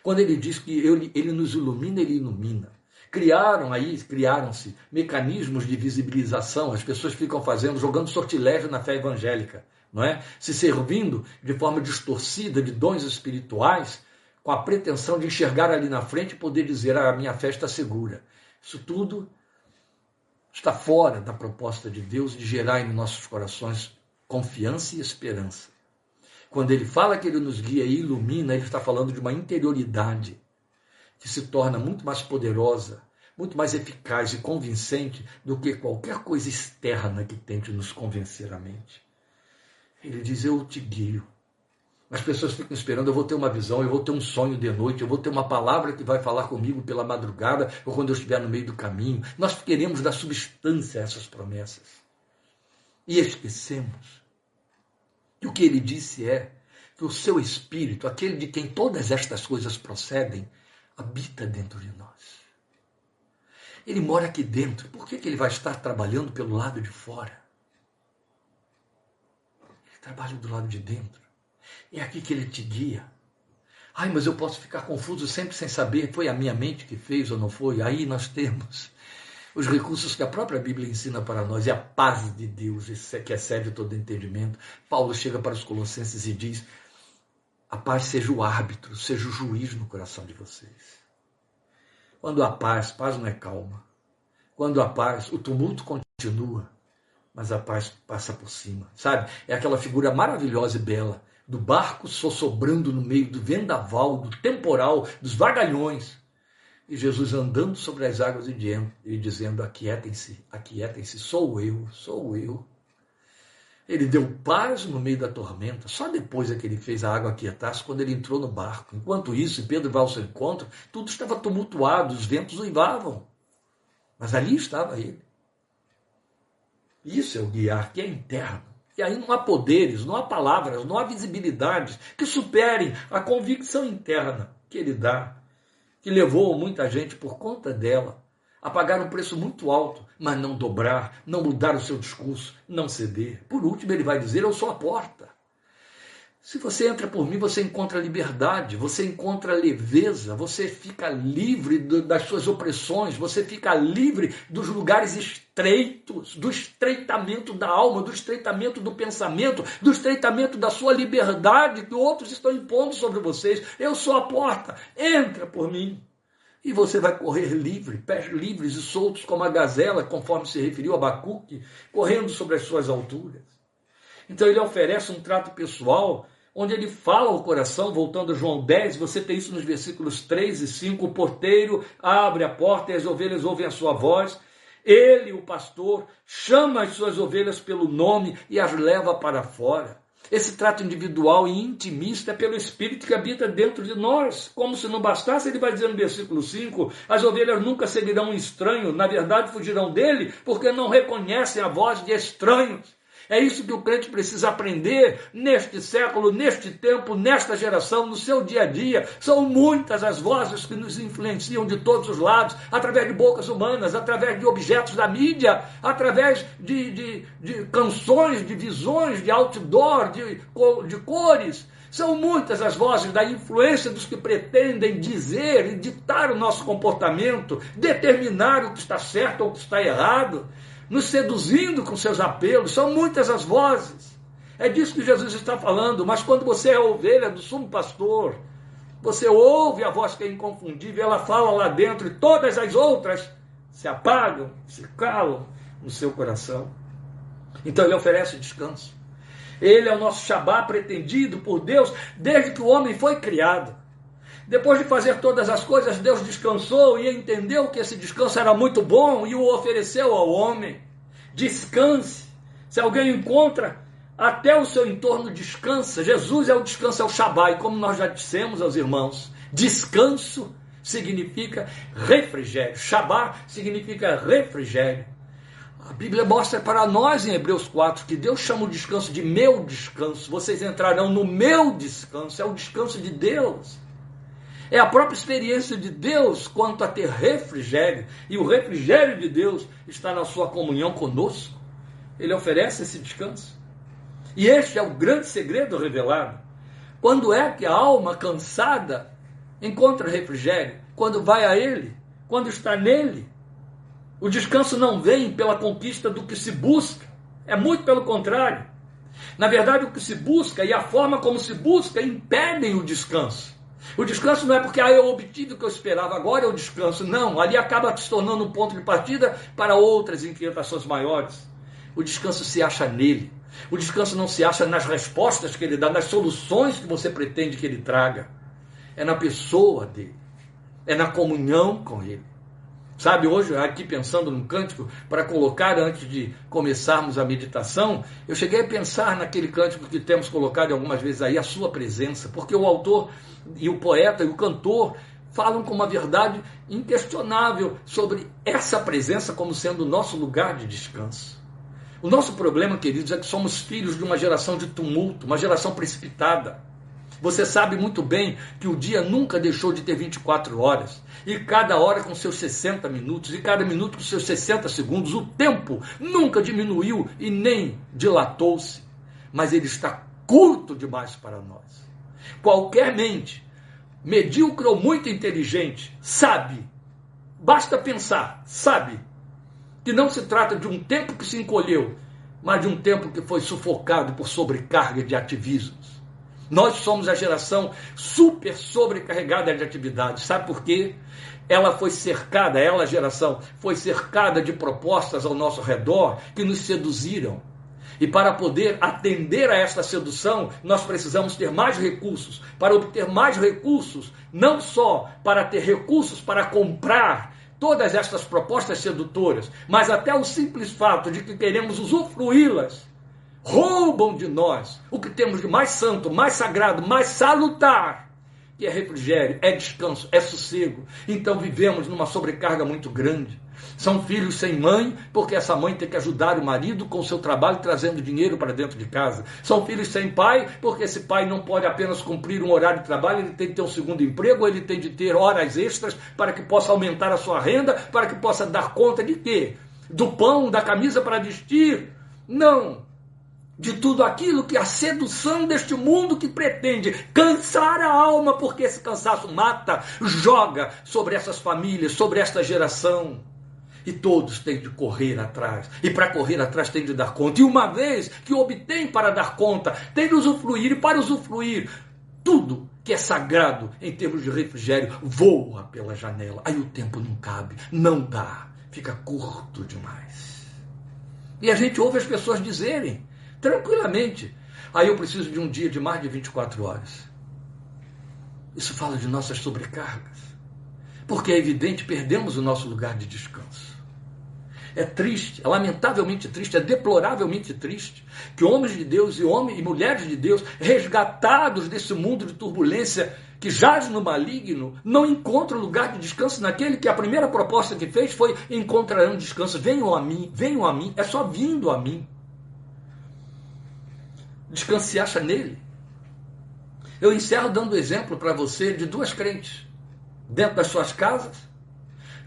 Quando ele diz que ele nos ilumina, ele ilumina. Criaram-se mecanismos de visibilização, as pessoas ficam jogando sortilégio na fé evangélica, não é? Se servindo de forma distorcida de dons espirituais, com a pretensão de enxergar ali na frente e poder dizer: a minha fé está segura. Isso tudo está fora da proposta de Deus de gerar em nossos corações confiança e esperança. Quando ele fala que ele nos guia e ilumina, ele está falando de uma interioridade que se torna muito mais poderosa, muito mais eficaz e convincente do que qualquer coisa externa que tente nos convencer a mente. Ele diz: eu te guio. As pessoas ficam esperando: eu vou ter uma visão, eu vou ter um sonho de noite, eu vou ter uma palavra que vai falar comigo pela madrugada ou quando eu estiver no meio do caminho. Nós queremos dar substância a essas promessas. E esquecemos que o que ele disse é que o seu Espírito, aquele de quem todas estas coisas procedem, habita dentro de nós. Ele mora aqui dentro. Por que ele vai estar trabalhando pelo lado de fora? Ele trabalha do lado de dentro. É aqui que ele te guia. Ai, mas eu posso ficar confuso sempre sem saber, foi a minha mente que fez ou não foi? Aí nós temos os recursos que a própria Bíblia ensina para nós, e a paz de Deus, que excede todo entendimento. Paulo chega para os Colossenses e diz: a paz seja o árbitro, seja o juiz no coração de vocês. Quando há paz não é calma. Quando há paz, o tumulto continua, mas a paz passa por cima. Sabe? É aquela figura maravilhosa e bela do barco sossobrando no meio do vendaval, do temporal, dos vagalhões. E Jesus andando sobre as águas e dizendo: aquietem-se, aquietem-se, sou eu. Ele deu paz no meio da tormenta. Só depois é que ele fez a água aquietar-se, quando ele entrou no barco. Enquanto isso, Pedro vai ao seu encontro, tudo estava tumultuado, os ventos uivavam. Mas ali estava ele. Isso é o guiar, que é interno. E aí não há poderes, não há palavras, não há visibilidades que superem a convicção interna que ele dá, que levou muita gente por conta dela a pagar um preço muito alto, mas não dobrar, não mudar o seu discurso, não ceder. Por último, ele vai dizer: eu sou a porta. Se você entra por mim, você encontra liberdade, você encontra leveza, você fica livre das suas opressões, você fica livre dos lugares estreitos, do estreitamento da alma, do estreitamento do pensamento, do estreitamento da sua liberdade que outros estão impondo sobre vocês. Eu sou a porta, entra por mim. E você vai correr livre, pés livres e soltos como a gazela, conforme se referiu a Abacuque, correndo sobre as suas alturas. Então ele oferece um trato pessoal, onde ele fala ao coração, voltando a João 10, você tem isso nos versículos 3 e 5, o porteiro abre a porta e as ovelhas ouvem a sua voz. Ele, o pastor, chama as suas ovelhas pelo nome e as leva para fora. Esse trato individual e intimista é pelo Espírito que habita dentro de nós. Como se não bastasse, ele vai dizer no versículo 5, as ovelhas nunca seguirão um estranho, na verdade fugirão dele, porque não reconhecem a voz de estranhos. É isso que o crente precisa aprender neste século, neste tempo, nesta geração, no seu dia a dia. São muitas as vozes que nos influenciam de todos os lados, através de bocas humanas, através de objetos da mídia, através de canções, de visões, de outdoor, de cores. São muitas as vozes da influência dos que pretendem dizer e ditar o nosso comportamento, determinar o que está certo ou o que está errado, nos seduzindo com seus apelos. São muitas as vozes. É disso que Jesus está falando. Mas quando você é a ovelha do sumo pastor, você ouve a voz que é inconfundível, ela fala lá dentro e todas as outras se apagam, se calam no seu coração. Então ele oferece descanso. Ele é o nosso Shabá pretendido por Deus desde que o homem foi criado. Depois de fazer todas as coisas, Deus descansou e entendeu que esse descanso era muito bom e o ofereceu ao homem. Descanse. Se alguém encontra, até o seu entorno descansa. Jesus é o descanso, é o Shabá. E como nós já dissemos aos irmãos, descanso significa refrigério. Shabá significa refrigério. A Bíblia mostra para nós em Hebreus 4 que Deus chama o descanso de meu descanso. Vocês entrarão no meu descanso. É o descanso de Deus. É a própria experiência de Deus quanto a ter refrigério. E o refrigério de Deus está na sua comunhão conosco. Ele oferece esse descanso. E este é o grande segredo revelado. Quando é que a alma cansada encontra refrigério? Quando vai a Ele, quando está nele. O descanso não vem pela conquista do que se busca. É muito pelo contrário. Na verdade, o que se busca e a forma como se busca impedem o descanso. O descanso não é porque eu obtive o que eu esperava, agora eu descanso. Não, ali acaba se tornando um ponto de partida para outras inquietações maiores. O descanso se acha nele. O descanso não se acha nas respostas que ele dá, nas soluções que você pretende que ele traga. É na pessoa dele. É na comunhão com ele. Sabe, hoje, aqui pensando num cântico, para colocar antes de começarmos a meditação, eu cheguei a pensar naquele cântico que temos colocado algumas vezes aí, a sua presença, porque o autor e o poeta e o cantor falam com uma verdade inquestionável sobre essa presença como sendo o nosso lugar de descanso. O nosso problema, queridos, é que somos filhos de uma geração de tumulto, uma geração precipitada. Você sabe muito bem que o dia nunca deixou de ter 24 horas. E cada hora com seus 60 minutos, e cada minuto com seus 60 segundos. O tempo nunca diminuiu e nem dilatou-se. Mas ele está curto demais para nós. Qualquer mente, medíocre ou muito inteligente, sabe, basta pensar, sabe, que não se trata de um tempo que se encolheu, mas de um tempo que foi sufocado por sobrecarga de ativismos. Nós somos a geração super sobrecarregada de atividades. Sabe por quê? Ela foi cercada, a geração, foi cercada de propostas ao nosso redor que nos seduziram. E para poder atender a esta sedução, nós precisamos ter mais recursos. Para obter mais recursos, não só para ter recursos para comprar todas estas propostas sedutoras, mas até o simples fato de que queremos usufruí-las, roubam de nós o que temos de mais santo, mais sagrado, mais salutar, que é refrigério, é descanso, é sossego. Então vivemos numa sobrecarga muito grande. São filhos sem mãe, porque essa mãe tem que ajudar o marido com o seu trabalho, trazendo dinheiro para dentro de casa. São filhos sem pai, porque esse pai não pode apenas cumprir um horário de trabalho, ele tem que ter um segundo emprego, ele tem de ter horas extras para que possa aumentar a sua renda, para que possa dar conta de quê? Do pão, da camisa para vestir? Não. de tudo aquilo que a sedução deste mundo que pretende cansar a alma, porque esse cansaço mata, joga sobre essas famílias, sobre esta geração. E todos têm de correr atrás. E para correr atrás tem de dar conta. E uma vez que obtém para dar conta, tem de usufruir. E para usufruir, tudo que é sagrado em termos de refrigério voa pela janela. Aí o tempo não cabe, não dá, fica curto demais. E a gente ouve as pessoas dizerem, tranquilamente, aí eu preciso de um dia de mais de 24 horas. Isso fala de nossas sobrecargas. Porque é evidente, perdemos o nosso lugar de descanso. É triste, é lamentavelmente triste, é deploravelmente triste que homens de Deus e mulheres de Deus, resgatados desse mundo de turbulência que jaz no maligno, não encontram lugar de descanso naquele que a primeira proposta que fez foi: encontrarão descanso, venham a mim, é só vindo a mim. Descanso se acha nele. Eu encerro dando exemplo para você de duas crentes, dentro das suas casas,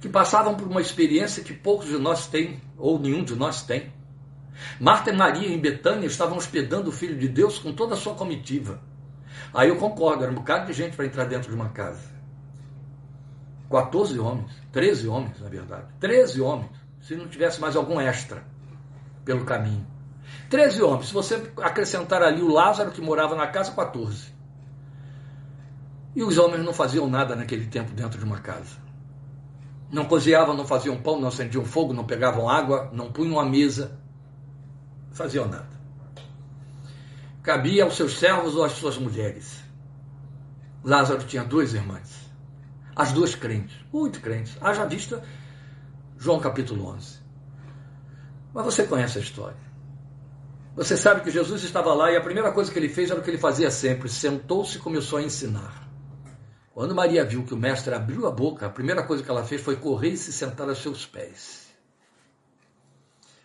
que passavam por uma experiência que poucos de nós têm, ou nenhum de nós tem. Marta e Maria, em Betânia, estavam hospedando o Filho de Deus com toda a sua comitiva. Aí eu concordo, era um bocado de gente para entrar dentro de uma casa. 14 homens, 13 homens, na verdade. 13 homens, se não tivesse mais algum extra pelo caminho. 13 homens, se você acrescentar ali o Lázaro, que morava na casa, 14. E os homens não faziam nada naquele tempo dentro de uma casa. Não cozinhavam, não faziam pão, não acendiam fogo, não pegavam água, não punham a mesa. Não faziam nada. Cabia aos seus servos ou às suas mulheres. Lázaro tinha 2 irmãs. As 2 crentes, muito crentes. Haja vista João capítulo 11. Mas você conhece a história. Você sabe que Jesus estava lá e a primeira coisa que ele fez era o que ele fazia sempre. Sentou-se e começou a ensinar. Quando Maria viu que o mestre abriu a boca, a primeira coisa que ela fez foi correr e se sentar aos seus pés.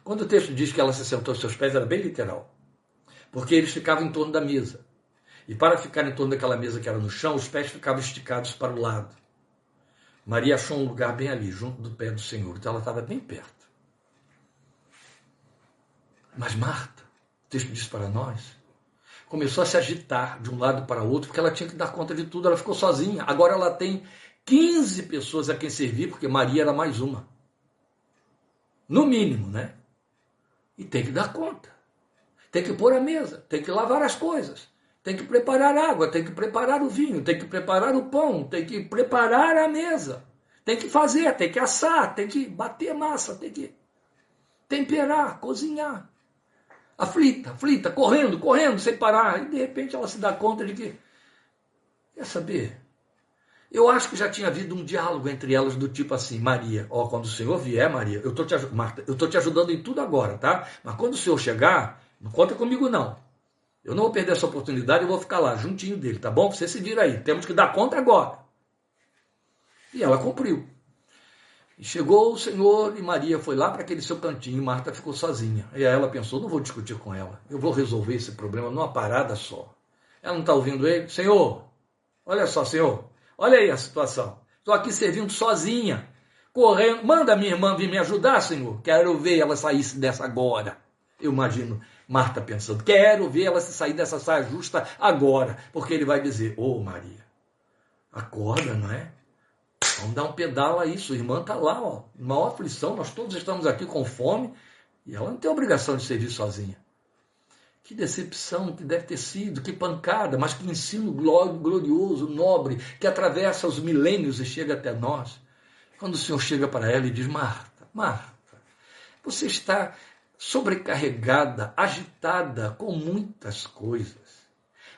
Quando o texto diz que ela se sentou aos seus pés, era bem literal. Porque eles ficavam em torno da mesa. E para ficar em torno daquela mesa que era no chão, os pés ficavam esticados para o lado. Maria achou um lugar bem ali, junto do pé do Senhor. Então ela estava bem perto. Mas Marta, o texto diz para nós, começou a se agitar de um lado para o outro, porque ela tinha que dar conta de tudo, ela ficou sozinha. Agora ela tem 15 pessoas a quem servir, porque Maria era mais uma. No mínimo, né? E tem que dar conta. Tem que pôr a mesa, tem que lavar as coisas, tem que preparar água, tem que preparar o vinho, tem que preparar o pão, tem que preparar a mesa, tem que fazer, tem que assar, tem que bater massa, tem que temperar, cozinhar. Aflita, correndo, sem parar. E de repente ela se dá conta de que, quer saber? Eu acho que já tinha havido um diálogo entre elas do tipo assim: Maria, quando o Senhor vier, Maria, Marta, eu estou te ajudando em tudo agora, tá? Mas quando o Senhor chegar, não conta comigo não. Eu não vou perder essa oportunidade, eu vou ficar lá, juntinho dele, tá bom? Você se vira aí, temos que dar conta agora. E ela cumpriu. E chegou o Senhor e Maria foi lá para aquele seu cantinho, Marta ficou sozinha. E aí ela pensou: não vou discutir com ela, eu vou resolver esse problema numa parada só. Ela não está ouvindo ele? Senhor, olha só, Senhor, olha aí a situação. Estou aqui servindo sozinha, correndo. Manda minha irmã vir me ajudar, Senhor. Quero ver ela sair dessa agora. Eu imagino Marta pensando: quero ver ela se sair dessa saia justa agora. Porque ele vai dizer: Maria, acorda, não é? Vamos dar um pedal aí, sua irmã está lá, maior aflição, nós todos estamos aqui com fome, e ela não tem obrigação de servir sozinha. Que decepção que deve ter sido, que pancada, mas que ensino glorioso, nobre, que atravessa os milênios e chega até nós. Quando o Senhor chega para ela e diz: Marta, você está sobrecarregada, agitada com muitas coisas,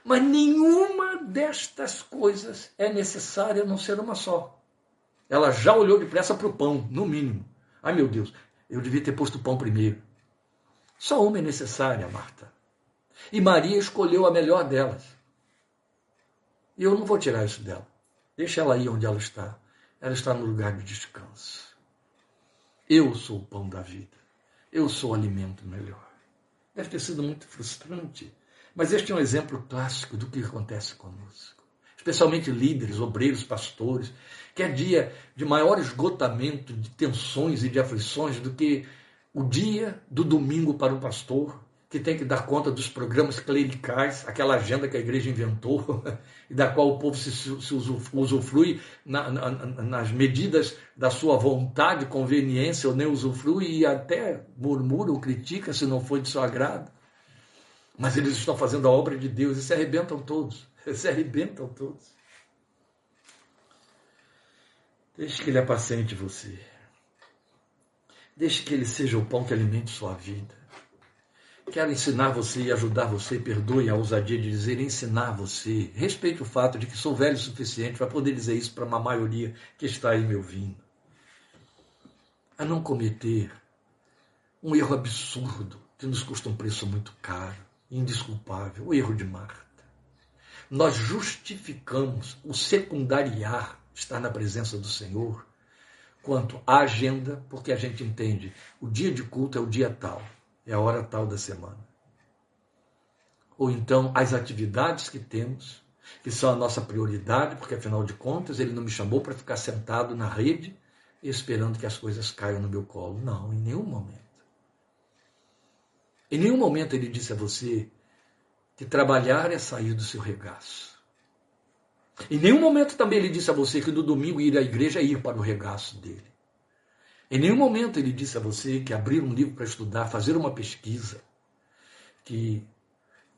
mas nenhuma destas coisas é necessária a não ser uma só. Ela já olhou depressa para o pão, no mínimo. Ai, meu Deus, eu devia ter posto o pão primeiro. Só uma é necessária, Marta. E Maria escolheu a melhor delas. E eu não vou tirar isso dela. Deixa ela aí onde ela está. Ela está no lugar de descanso. Eu sou o pão da vida. Eu sou o alimento melhor. Deve ter sido muito frustrante. Mas este é um exemplo clássico do que acontece conosco. Especialmente líderes, obreiros, pastores, que é dia de maior esgotamento de tensões e de aflições do que o dia do domingo para o pastor, que tem que dar conta dos programas clericais, aquela agenda que a igreja inventou e da qual o povo se usufrui nas medidas da sua vontade, conveniência, ou nem usufrui e até murmura ou critica se não for de seu agrado. Mas eles estão fazendo a obra de Deus e se arrebentam todos. Se arrebentam todos. Deixe que Ele apacente você. Deixe que Ele seja o pão que alimente sua vida. Quero ensinar você e ajudar você, perdoe a ousadia de dizer ensinar você. Respeite o fato de que sou velho o suficiente para poder dizer isso para uma maioria que está aí me ouvindo. A não cometer um erro absurdo que nos custa um preço muito caro, indesculpável, o erro de Marta. Nós justificamos o secundariar, estar na presença do Senhor, quanto à agenda, porque a gente entende, o dia de culto é o dia tal. É a hora tal da semana. Ou então as atividades que temos, que são a nossa prioridade, porque afinal de contas Ele não me chamou para ficar sentado na rede esperando que as coisas caiam no meu colo. Não, em nenhum momento. Em nenhum momento Ele disse a você que trabalhar é sair do seu regaço. Em nenhum momento também Ele disse a você que no domingo ir à igreja é ir para o regaço dele. Em nenhum momento Ele disse a você que abrir um livro para estudar, fazer uma pesquisa, que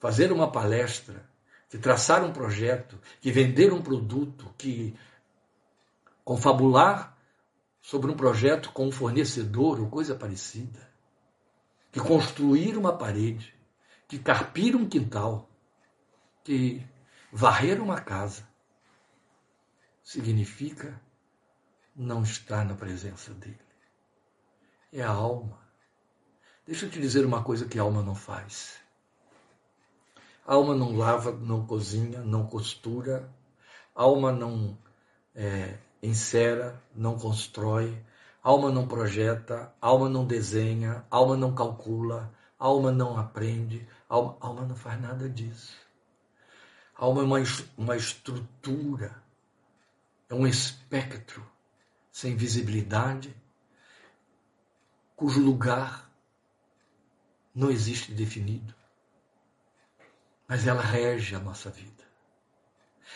fazer uma palestra, que traçar um projeto, que vender um produto, que confabular sobre um projeto com um fornecedor ou coisa parecida, que construir uma parede, que carpir um quintal, que varrer uma casa, significa não estar na presença dele. É a alma. Deixa eu te dizer uma coisa que a alma não faz. A alma não lava, não cozinha, não costura. A alma não encera, não constrói. A alma não projeta, a alma não desenha, a alma não calcula, a alma não aprende. A alma não faz nada disso. A alma é uma estrutura, é um espectro sem visibilidade, cujo lugar não existe definido. Mas ela rege a nossa vida.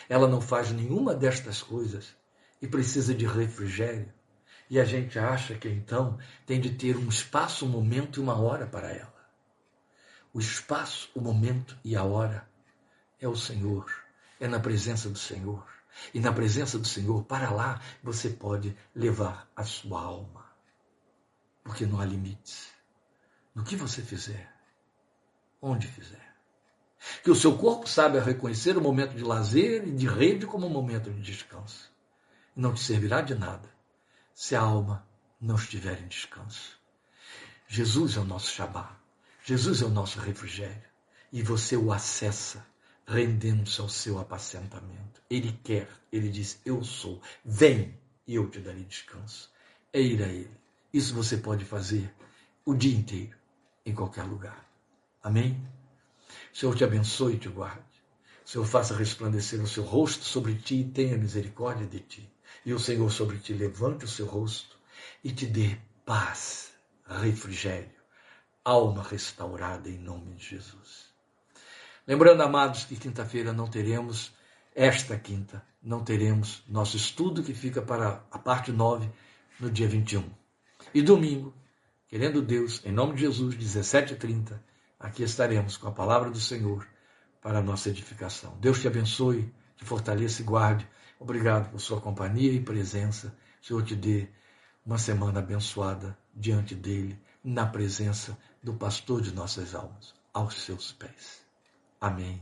Ela não faz nenhuma destas coisas e precisa de refrigério. E a gente acha que então tem de ter um espaço, um momento e uma hora para ela. O espaço, o momento e a hora é o Senhor. É na presença do Senhor. E na presença do Senhor, para lá, você pode levar a sua alma. Porque não há limites. No que você fizer, onde fizer. Que o seu corpo saiba reconhecer o momento de lazer e de rede como um momento de descanso. E não te servirá de nada se a alma não estiver em descanso. Jesus é o nosso Shabá. Jesus é o nosso refrigério. E você o acessa rendendo-se ao seu apacentamento. Ele quer, ele diz, eu sou, vem e eu te darei descanso. É ir a ele. Isso você pode fazer o dia inteiro, em qualquer lugar. Amém? O Senhor te abençoe e te guarde. O Senhor faça resplandecer o seu rosto sobre ti e tenha misericórdia de ti. E o Senhor sobre ti levante o seu rosto e te dê paz, refrigério, alma restaurada em nome de Jesus. Lembrando, amados, que quinta-feira não teremos, esta quinta, não teremos nosso estudo que fica para a parte 9 no dia 21. E domingo, querendo Deus, em nome de Jesus, 17h30, aqui estaremos com a palavra do Senhor para a nossa edificação. Deus te abençoe, te fortaleça e guarde. Obrigado por sua companhia e presença. O Senhor te dê uma semana abençoada diante dele, na presença do pastor de nossas almas, aos seus pés. Amém.